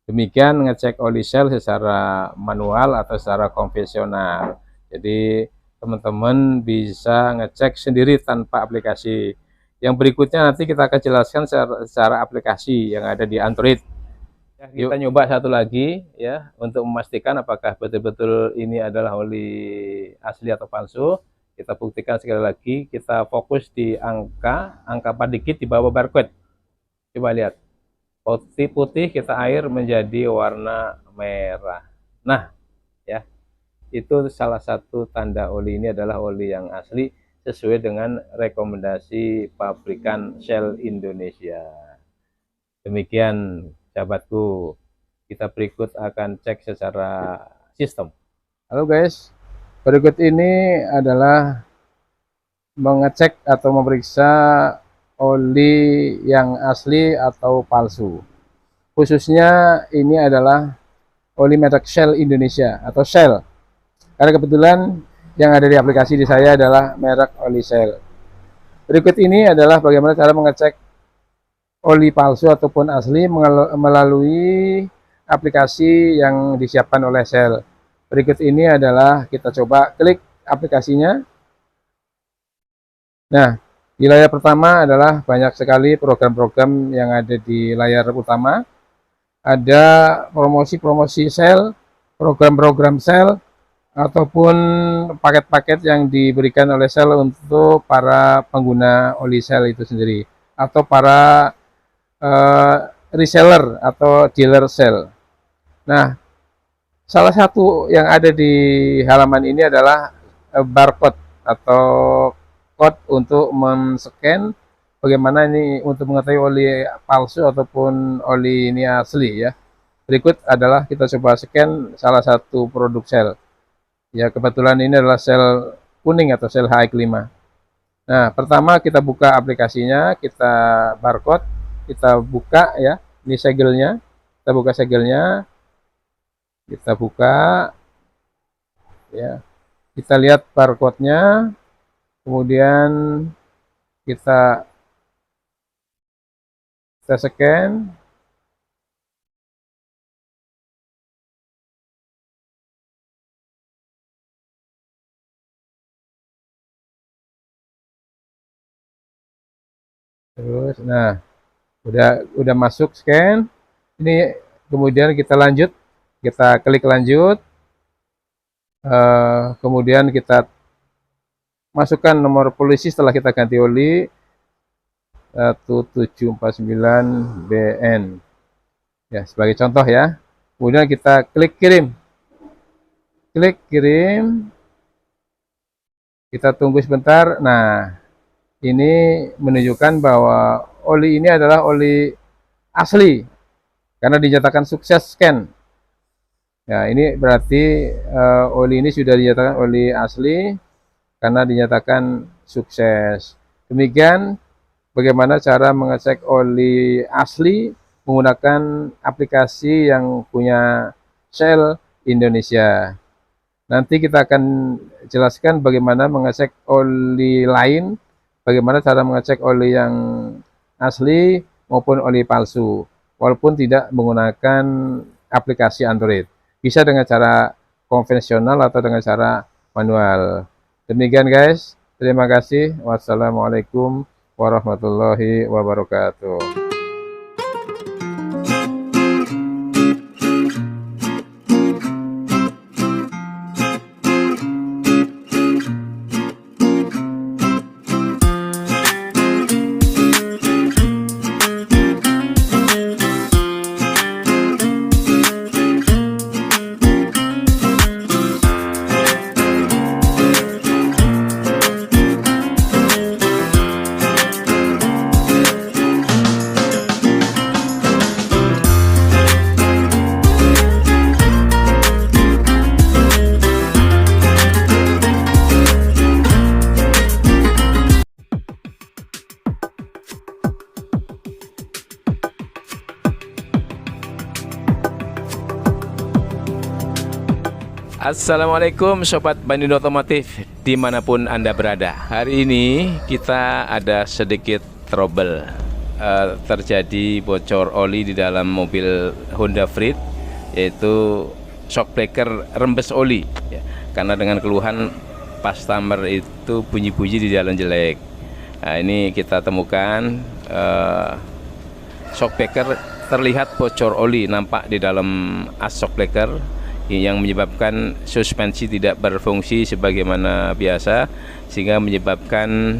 Demikian ngecek oli Shell secara manual atau secara konvensional. Jadi teman-teman bisa ngecek sendiri tanpa aplikasi. Yang berikutnya nanti kita akan jelaskan secara aplikasi yang ada di Android. Ya, kita nyoba satu lagi ya untuk memastikan apakah betul-betul ini adalah oli asli atau palsu. Kita buktikan sekali lagi. Kita fokus di angka 4 digit di bawah barcode. Coba lihat. Putih kita air menjadi warna merah. Nah, ya, itu salah satu tanda oli ini adalah oli yang asli sesuai dengan rekomendasi pabrikan Shell Indonesia. Demikian sahabatku, kita berikut akan cek secara sistem. Halo guys, berikut ini adalah mengecek atau memeriksa oli yang asli atau palsu. Khususnya ini adalah oli merek Shell Indonesia atau Shell. Karena kebetulan yang ada di aplikasi di saya adalah merek oli Shell. Berikut ini adalah bagaimana cara mengecek oli palsu ataupun asli melalui aplikasi yang disiapkan oleh Shell. Berikut ini adalah kita coba klik aplikasinya. Nah, di layar pertama adalah banyak sekali program-program yang ada di layar utama. Ada promosi-promosi sale, program-program sale, ataupun paket-paket yang diberikan oleh sel untuk para pengguna oli sel itu sendiri atau para eh, reseller atau dealer sel. Nah, salah satu yang ada di halaman ini adalah barcode atau code untuk men-scan bagaimana ini untuk mengetahui oli palsu ataupun oli ini asli ya. Berikut adalah kita coba scan salah satu produk sel. Ya, kebetulan ini adalah sel kuning atau sel HX5. Nah, pertama kita buka aplikasinya, kita barcode, kita buka ya. Ini segelnya. Kita buka segelnya. Kita buka ya. Kita lihat barcode-nya. Kemudian kita scan. Terus, nah, udah masuk scan. Ini kemudian kita lanjut, kita klik lanjut. Kemudian kita masukkan nomor polisi setelah kita ganti oli 1749BN. Ya, sebagai contoh ya. Kemudian kita klik kirim. Klik kirim. Kita tunggu sebentar. Nah, ini menunjukkan bahwa oli ini adalah oli asli karena dinyatakan sukses scan. Ya, ini berarti oli ini sudah dinyatakan oli asli karena dinyatakan sukses. Demikian bagaimana cara mengecek oli asli menggunakan aplikasi yang punya Shell Indonesia. Nanti kita akan jelaskan bagaimana mengecek oli lain, bagaimana cara mengecek oli yang asli maupun oli palsu, walaupun tidak menggunakan aplikasi Android. Bisa dengan cara konvensional atau dengan cara manual. Demikian guys, terima kasih. Wassalamualaikum warahmatullahi wabarakatuh. Assalamualaikum Sobat Bandindo Otomotif dimanapun Anda berada. Hari ini kita ada sedikit trouble, terjadi bocor oli di dalam mobil Honda Freed, yaitu shock breaker rembes oli ya. Karena dengan keluhan customer itu bunyi-bunyi di jalan jelek. Nah, ini kita temukan shock breaker terlihat bocor oli nampak di dalam as shock breaker yang menyebabkan suspensi tidak berfungsi sebagaimana biasa, sehingga menyebabkan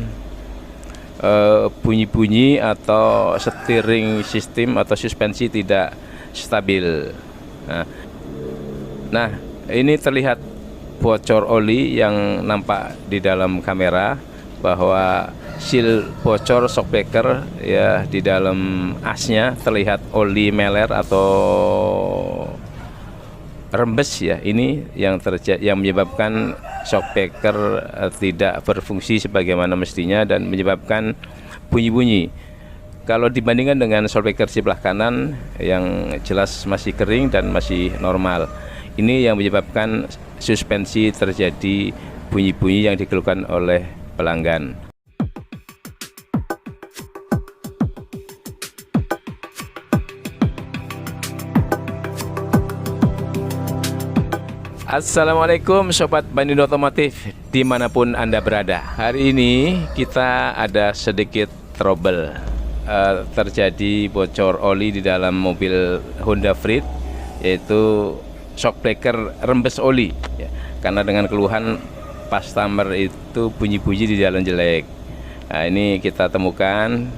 bunyi-bunyi atau steering system atau suspensi tidak stabil. Nah, ini terlihat bocor oli yang nampak di dalam kamera, bahwa seal bocor shock breaker ya, di dalam asnya terlihat oli meler atau rembes ya. Ini yang menyebabkan shock breaker tidak berfungsi sebagaimana mestinya dan menyebabkan bunyi-bunyi. Kalau dibandingkan dengan shock breaker sebelah kanan yang jelas masih kering dan masih normal, ini yang menyebabkan suspensi terjadi bunyi-bunyi yang dikeluhkan oleh pelanggan. Assalamualaikum Sobat Bandindo Otomotif dimanapun Anda berada. Hari ini kita ada sedikit trouble, terjadi bocor oli di dalam mobil Honda Freed, yaitu shock breaker rembes oli ya. Karena dengan keluhan customer itu bunyi-bunyi di dalam jelek. Nah, ini kita temukan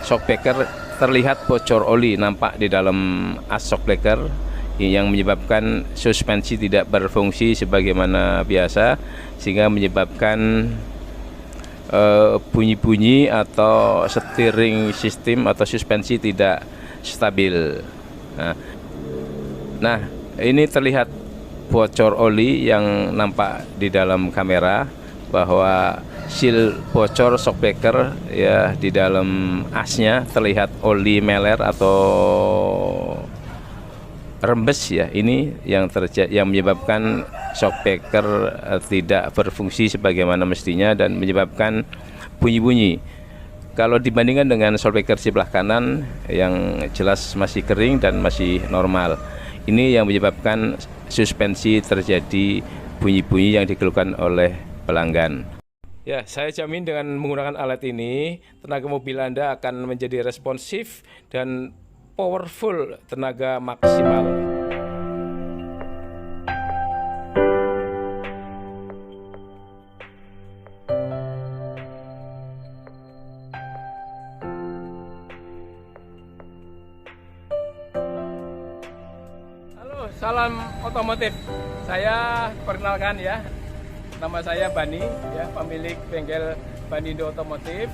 shock breaker terlihat bocor oli, nampak di dalam as shock breaker yang menyebabkan suspensi tidak berfungsi sebagaimana biasa, sehingga menyebabkan bunyi-bunyi atau steering system atau suspensi tidak stabil. Nah, ini terlihat bocor oli yang nampak di dalam kamera, bahwa seal bocor shock breaker ya, di dalam asnya terlihat oli meler atau rembes ya. Ini yang menyebabkan shock breaker tidak berfungsi sebagaimana mestinya dan menyebabkan bunyi-bunyi. Kalau dibandingkan dengan shock breaker sebelah kanan yang jelas masih kering dan masih normal, ini yang menyebabkan suspensi terjadi bunyi-bunyi yang dikeluhkan oleh pelanggan. Ya, saya jamin dengan menggunakan alat ini, tenaga mobil Anda akan menjadi responsif dan powerful, tenaga maksimal. Halo, salam otomotif. Saya perkenalkan ya, nama saya Bani ya, pemilik bengkel Bandindo Otomotif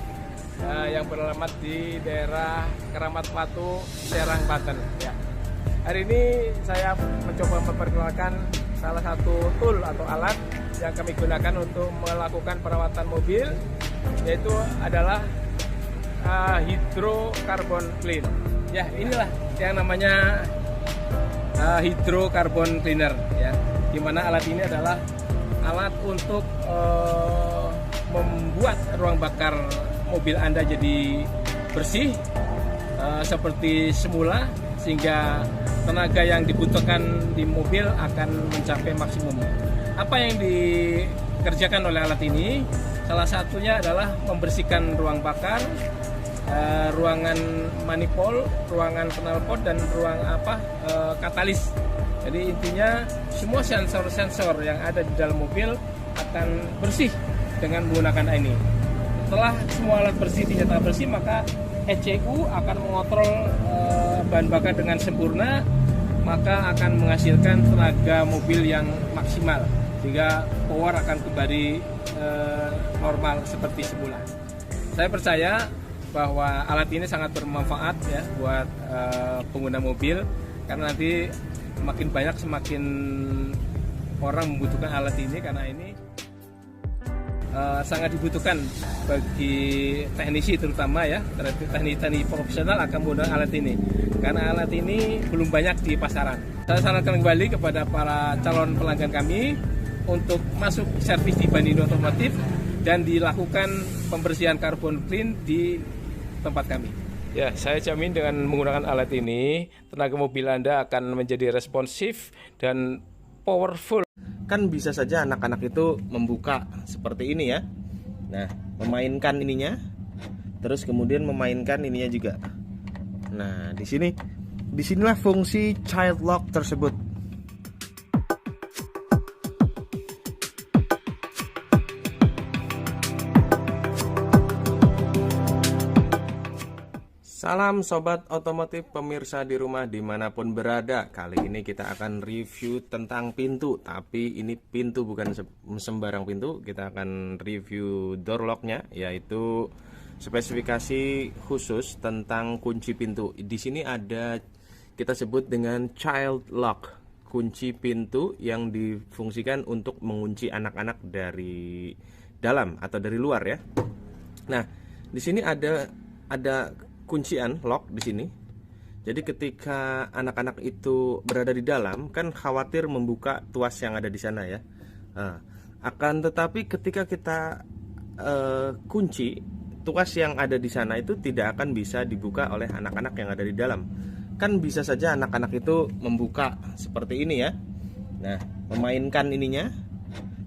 yang beralamat di daerah Keramat Watu, Serang, Banten ya. Hari ini saya mencoba memperkenalkan salah satu tool atau alat yang kami gunakan untuk melakukan perawatan mobil, yaitu adalah hydrocarbon clean. Ya, inilah yang namanya hydrocarbon cleaner ya. Dimana alat ini adalah alat untuk membuat ruang bakar mobil Anda jadi bersih seperti semula, sehingga tenaga yang dibutuhkan di mobil akan mencapai maksimum. Apa yang dikerjakan oleh alat ini? Salah satunya adalah membersihkan ruang bakar, ruangan manifold, ruangan knalpot, dan ruang katalis. Jadi intinya semua sensor-sensor yang ada di dalam mobil akan bersih dengan menggunakan ini. Setelah semua alat bersih dinyatakan bersih, maka ECU akan mengontrol bahan bakar dengan sempurna, maka akan menghasilkan tenaga mobil yang maksimal, sehingga power akan kembali normal seperti semula. Saya percaya bahwa alat ini sangat bermanfaat ya buat pengguna mobil, karena nanti semakin banyak semakin orang membutuhkan alat ini, karena ini sangat dibutuhkan bagi teknisi terutama ya, teknisi profesional akan menggunakan alat ini, karena alat ini belum banyak di pasaran. Saya sarankan kembali kepada para calon pelanggan kami untuk masuk servis di Bandindo Otomotif dan dilakukan pembersihan karbon clean di tempat kami. Ya, saya jamin dengan menggunakan alat ini, tenaga mobil Anda akan menjadi responsif dan powerful. Kan bisa saja anak-anak itu membuka seperti ini ya. Nah, memainkan ininya, terus kemudian memainkan ininya juga. Nah, disinilah fungsi child lock tersebut. Salam Sobat Otomotif, pemirsa di rumah dimanapun berada. Kali ini kita akan review tentang pintu. Tapi ini pintu bukan sembarang pintu. Kita akan review door locknya, yaitu spesifikasi khusus tentang kunci pintu. Di sini ada, kita sebut dengan child lock, kunci pintu yang difungsikan untuk mengunci anak-anak dari dalam atau dari luar ya. Nah, di sini ada kuncian lock di sini. Jadi ketika anak-anak itu berada di dalam, kan khawatir membuka tuas yang ada di sana ya. Akan tetapi ketika kita kunci, tuas yang ada di sana itu tidak akan bisa dibuka oleh anak-anak yang ada di dalam. Kan bisa saja anak-anak itu membuka seperti ini ya. Nah, memainkan ininya,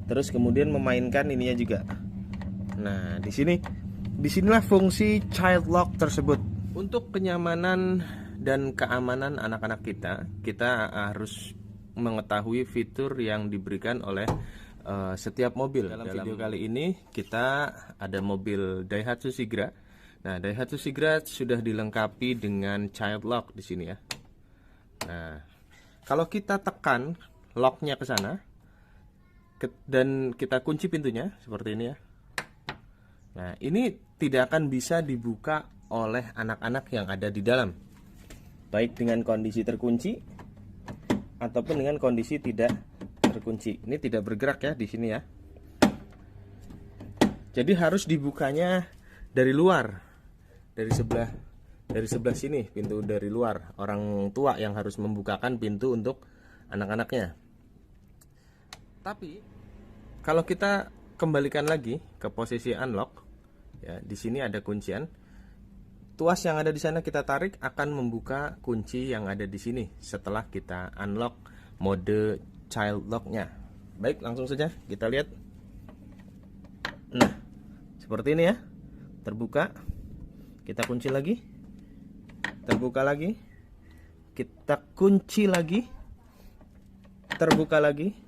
terus kemudian memainkan ininya juga. Nah, disinilah fungsi child lock tersebut. Untuk kenyamanan dan keamanan anak-anak kita harus mengetahui fitur yang diberikan oleh setiap mobil. Dalam video kali ini kita ada mobil Daihatsu Sigra. Nah, Daihatsu Sigra sudah dilengkapi dengan child lock di sini ya. Nah, kalau kita tekan locknya ke sana dan kita kunci pintunya seperti ini ya. Nah, ini tidak akan bisa dibuka oleh anak-anak yang ada di dalam, baik dengan kondisi terkunci ataupun dengan kondisi tidak terkunci. Ini tidak bergerak ya di sini ya. Jadi harus dibukanya dari luar, dari sebelah sini, pintu dari luar. Orang tua yang harus membukakan pintu untuk anak-anaknya. Tapi kalau kita kembalikan lagi ke posisi unlock, ya di sini ada kuncian. Tuas yang ada di sana kita tarik akan membuka kunci yang ada di sini setelah kita unlock mode child lock-nya. Baik, langsung saja kita lihat. Nah, seperti ini ya. Terbuka. Kita kunci lagi. Terbuka lagi. Kita kunci lagi. Terbuka lagi.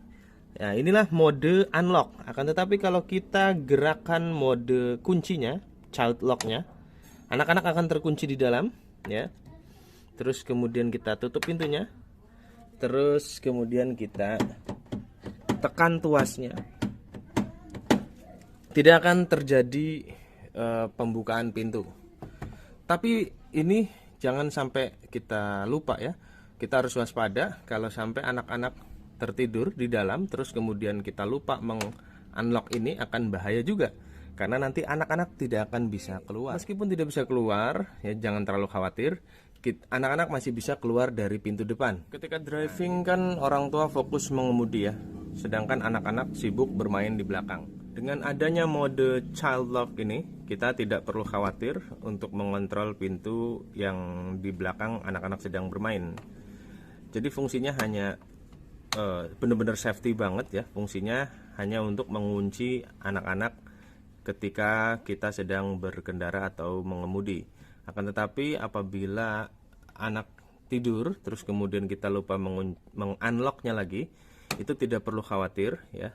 Ya, inilah mode unlock. Akan tetapi kalau kita gerakan mode kuncinya, child lock-nya, anak-anak akan terkunci di dalam, ya. Terus kemudian kita tutup pintunya. Terus kemudian kita tekan tuasnya. Tidak akan terjadi pembukaan pintu. Tapi ini jangan sampai kita lupa ya. Kita harus waspada kalau sampai anak-anak tertidur di dalam terus kemudian kita lupa meng-unlock ini, akan bahaya juga karena nanti anak-anak tidak akan bisa keluar. Meskipun tidak bisa keluar ya, jangan terlalu khawatir, anak-anak masih bisa keluar dari pintu depan. Ketika driving kan orang tua fokus mengemudi ya, sedangkan anak-anak sibuk bermain di belakang. Dengan adanya mode child lock ini, kita tidak perlu khawatir untuk mengontrol pintu yang di belakang anak-anak sedang bermain. Jadi fungsinya hanya benar-benar safety banget ya. Fungsinya hanya untuk mengunci anak-anak ketika kita sedang berkendara atau mengemudi. Akan tetapi apabila anak tidur terus kemudian kita lupa meng-unlocknya lagi, itu tidak perlu khawatir ya,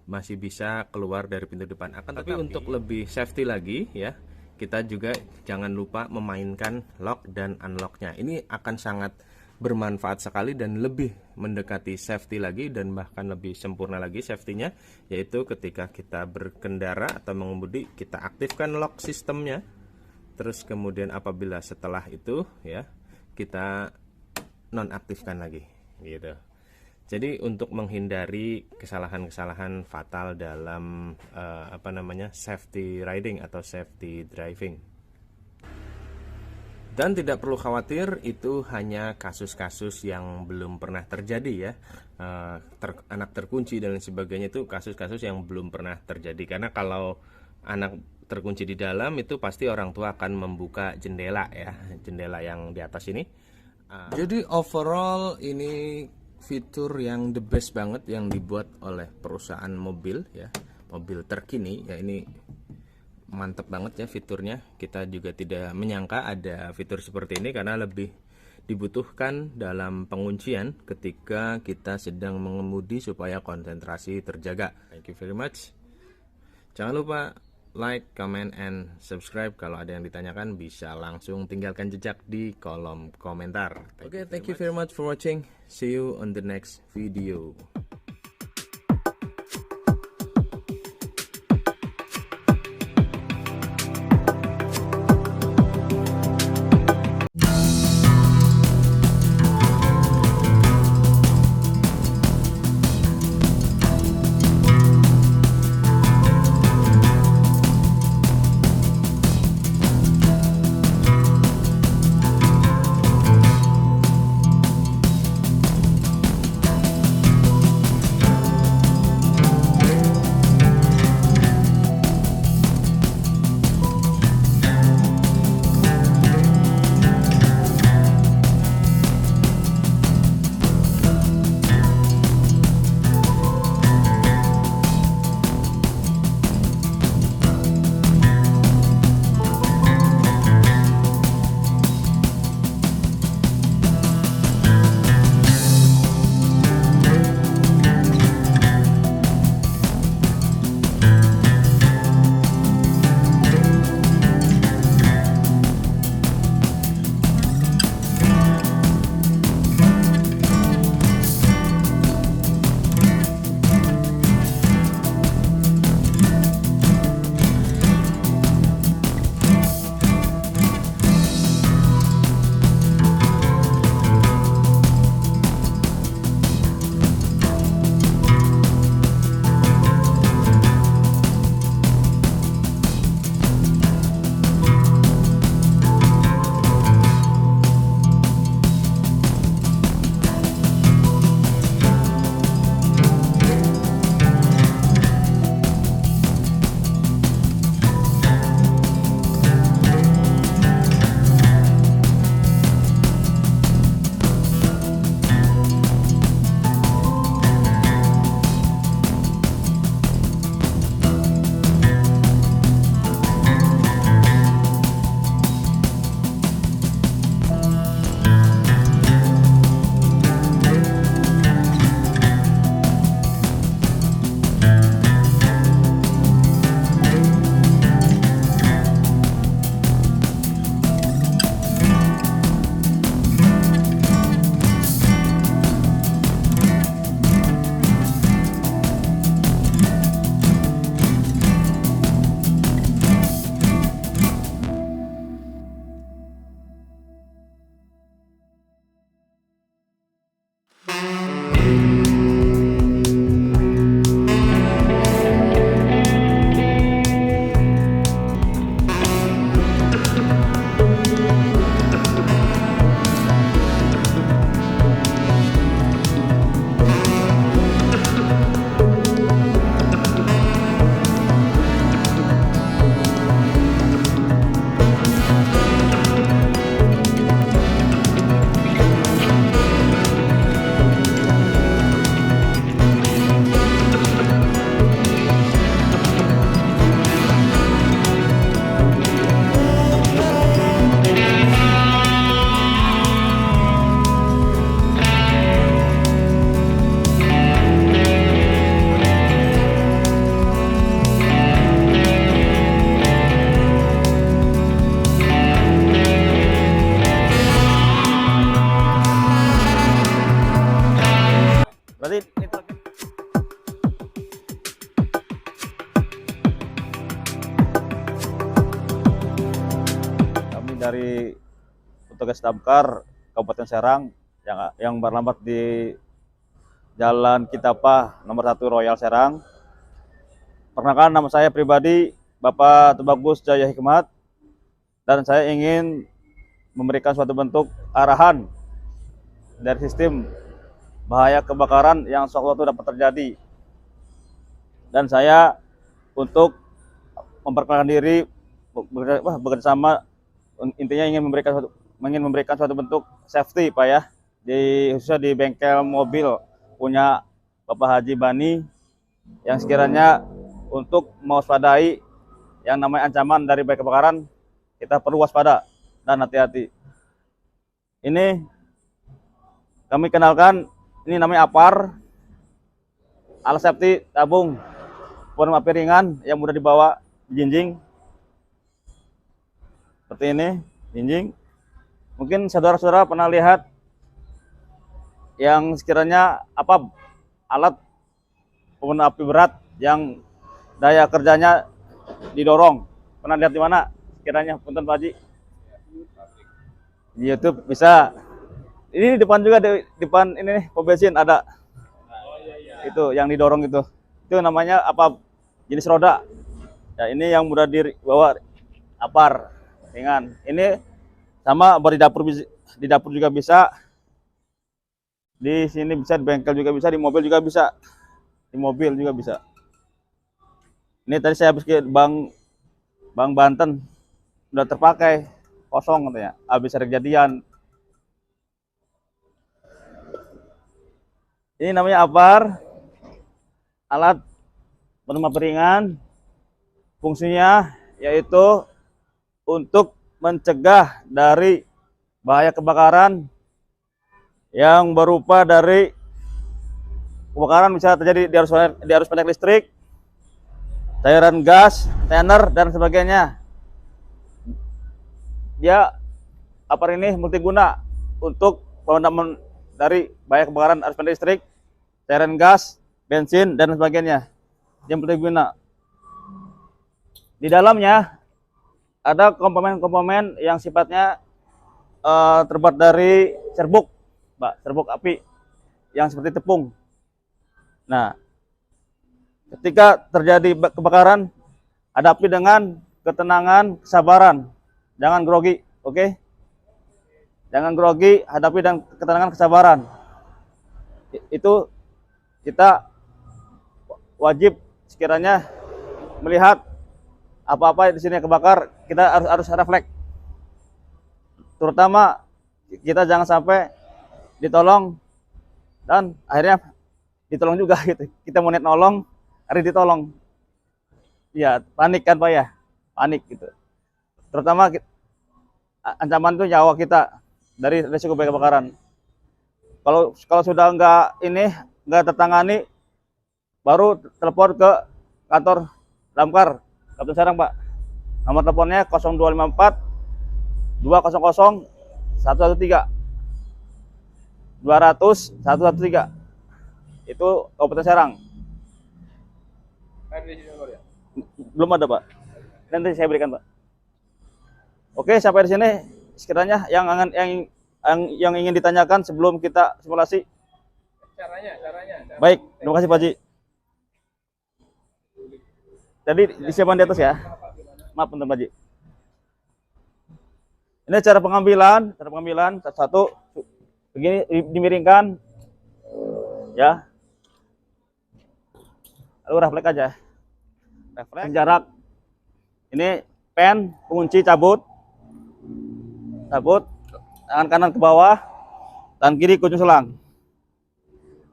masih bisa keluar dari pintu depan. Tapi untuk lebih safety lagi ya, kita juga jangan lupa memainkan lock dan unlocknya. Ini akan sangat bermanfaat sekali dan lebih mendekati safety lagi, dan bahkan lebih sempurna lagi safety-nya, yaitu ketika kita berkendara atau mengemudi kita aktifkan lock sistemnya, terus kemudian apabila setelah itu ya kita nonaktifkan lagi gitu. Jadi untuk menghindari kesalahan-kesalahan fatal dalam safety riding atau safety driving. Dan tidak perlu khawatir, itu hanya kasus-kasus yang belum pernah terjadi ya. Anak terkunci dan lain sebagainya, itu kasus-kasus yang belum pernah terjadi. Karena kalau anak terkunci di dalam, itu pasti orang tua akan membuka jendela ya, jendela yang di atas ini. Jadi overall ini fitur yang the best banget yang dibuat oleh perusahaan mobil ya, mobil terkini ya. Ini mantap banget ya fiturnya. Kita juga tidak menyangka ada fitur seperti ini karena lebih dibutuhkan dalam penguncian ketika kita sedang mengemudi supaya konsentrasi terjaga. Thank you very much. Jangan lupa like, comment, and subscribe. Kalau ada yang ditanyakan bisa langsung tinggalkan jejak di kolom komentar. Oke, thank you very much for watching. See you on the next video. dari petugas damkar Kabupaten Serang yang beralamat di Jalan Kitapah nomor 1 Royal Serang. Perkenalkan, nama saya pribadi Bapak Tubagus Jaya Hikmat, dan saya ingin memberikan suatu bentuk arahan dari sistem bahaya kebakaran yang sewaktu dapat terjadi. Dan saya untuk memperkenalkan diri bekerjasama, intinya ingin memberikan suatu bentuk safety Pak ya, khususnya di bengkel mobil punya Bapak Haji Bani, yang sekiranya untuk mewaspadai yang namanya ancaman dari bahaya kebakaran, kita perlu waspada dan hati-hati. Ini kami kenalkan, ini namanya APAR, alat safety tabung pemadam api ringan yang mudah dibawa di jinjing. Seperti ini, jinjing. Mungkin saudara-saudara pernah lihat yang sekiranya alat pemadam api berat yang daya kerjanya didorong. Pernah lihat di mana sekiranya, punten Pak Haji? Di YouTube bisa. Ini di depan juga, di depan ini nih, pom bensin ada. Itu yang didorong itu. Itu namanya jenis roda. Ya, ini yang mudah dibawa, APAR ringan. Ini sama di dapur juga bisa. Di sini bisa, di bengkel juga bisa, di mobil juga bisa. Di mobil juga bisa. Ini tadi saya habis ke Bank Banten, udah terpakai, kosong katanya, habis ada kejadian. Ini namanya APAR, alat pemadam api ringan. Fungsinya yaitu untuk mencegah dari bahaya kebakaran yang berupa dari kebakaran bisa terjadi di arus pendek listrik, cairan gas, tenor, dan sebagainya. Dia APAR ini multiguna untuk pemadaman dari bahaya kebakaran arus pendek listrik, cairan gas, bensin, dan sebagainya. Dia multiguna. Di dalamnya ada komponen-komponen yang sifatnya terbuat dari serbuk, Mbak, serbuk api yang seperti tepung. Nah, ketika terjadi kebakaran, hadapi dengan ketenangan, kesabaran. Jangan grogi, oke? Jangan grogi, hadapi dengan ketenangan, kesabaran. Itu kita wajib sekiranya melihat apa-apa di sini yang kebakar, kita harus refleks. Terutama kita jangan sampai ditolong dan akhirnya ditolong juga gitu. Kita mau nolong, hari ditolong. Ya, panik kan Pak ya? Panik gitu. Terutama ancaman itu nyawa kita dari risiko bahaya kebakaran. Kalau sudah nggak tertangani, baru telepon ke kantor damkar Kabupaten Serang, Pak. Nomor teleponnya 0254 200 113 200 113. Itu Kabupaten Serang. Belum ada, Pak. Nanti saya berikan, Pak. Oke, sampai di sini sekiranya yang ingin ditanyakan sebelum kita simulasi. Caranya. Baik, terima kasih Pak Haji. Tadi disiapkan di atas ya. Maaf Pak Haji. Ini cara pengambilan satu begini, dimiringkan ya. Lalu refleks aja. Refleks jarak. Ini pen, pengunci cabut, tangan kanan ke bawah, tangan kiri kunci selang.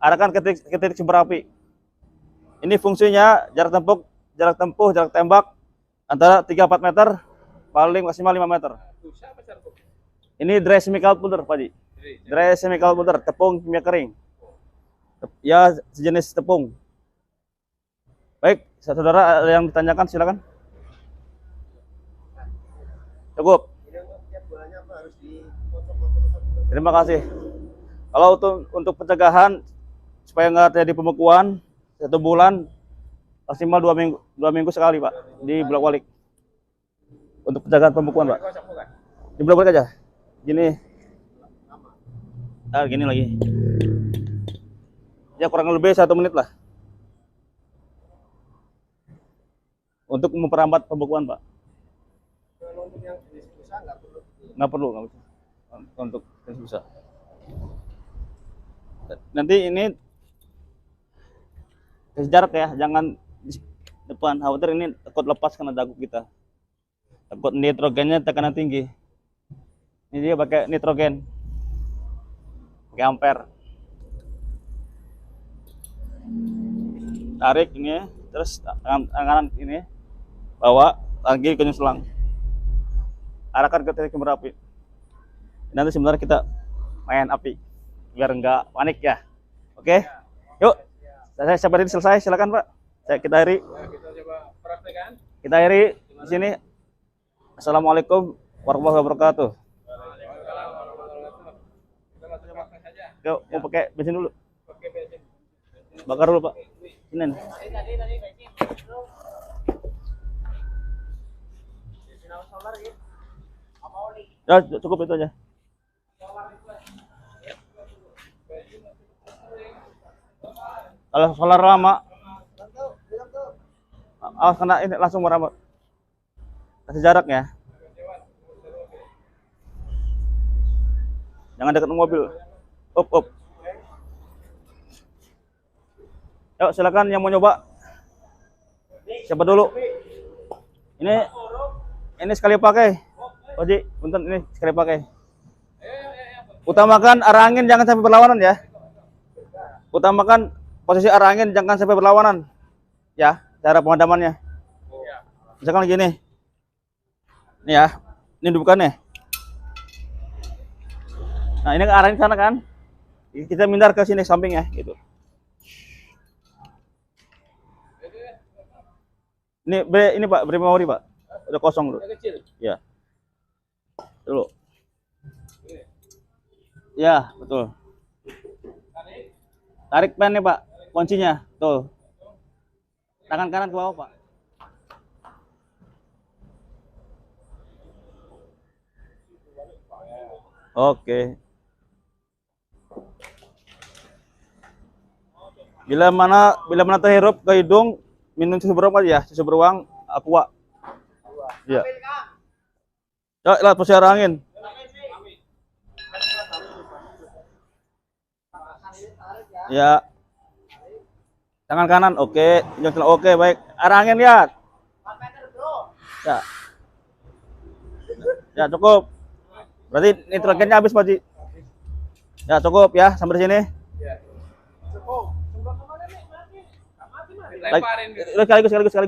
Arahkan ke titik sumber api. Ini fungsinya jarak tembak antara 3-4 meter, paling maksimal 5 meter. Ini dry chemical powder, Pak Haji. Dry chemical powder, tepung kimia kering. Ya, sejenis tepung. Baik, saudara ada yang ditanyakan, silakan. Cukup. Terima kasih. Kalau untuk pencegahan supaya nggak terjadi pembekuan 1 bulan, maksimal 2 minggu sekali Pak, di bolak-balik untuk pencegahan pembekuan Pak. Dibolak-balik aja. Gini. Gini lagi. Ya kurang lebih 1 menit lah. Untuk memperlambat pembekuan, Pak. Kalau untuk yang jenis busa Nggak perlu. Untuk jenis busa. Nanti ini kasih jarak ya, jangan di depan. Khawatir ini takut lepas karena dagu kita. Takut nitrogennya tekanan tinggi. Ini dia pakai nitrogen, pakai ampere. Tarik ini, terus tangan kanan ini bawa, tangan kiri ke selang. Arahkan ke titik berapi. Nanti sebenarnya kita main api biar enggak panik ya. Oke, yuk. Saya sabar ini selesai, silakan Pak. Kita akhiri. kita coba praktekkan. Kita akhiri di sini. Assalamualaikum warahmatullahi wabarakatuh. Kita langsung praktek saja. Yuk, mau pakai bensin dulu. Pakai bensin. Bakar dulu Pak. Ini. Ya, cukup itu aja. Kalau solar lama, awas kena ini langsung merambat. Kasih jarak ya. Jangan dekat mobil. Up. Yuk silakan yang mau nyoba. Siapa dulu? Ini sekali pakai. Oji, punten ini sekali pakai. Utamakan arah angin jangan sampai berlawanan ya. Utamakan posisi arah angin jangan sampai berlawanan. Ya, cara pemadamannya. Misalkan gini. Ini ya. Ini dudukannya. Nah, ini arahnya ke sana kan? Kita mindar ke sini samping ya, gitu. Ini Pak, beri memori Pak. Udah kosong dulu. Kecil. Ya. Dulu. Ya, betul. Tarik pen nih Pak, kuncinya. Tuh. Tangan kanan ke bawah Pak. Oke. Bila mana terhirup ke hidung, minum susu beruang aja ya, susu beruang aqua. Ya. Ya, lihat posisi arah angin. Ya. Tangan kanan, oke. Oke, baik. Arah angin lihat. Ya. Ya, cukup. Berarti nitrogennya habis, Pak Ji. Ya, cukup ya, sampai sini. Ya. Cukup. Sebelah kemana nih? Mati. Sekaligus.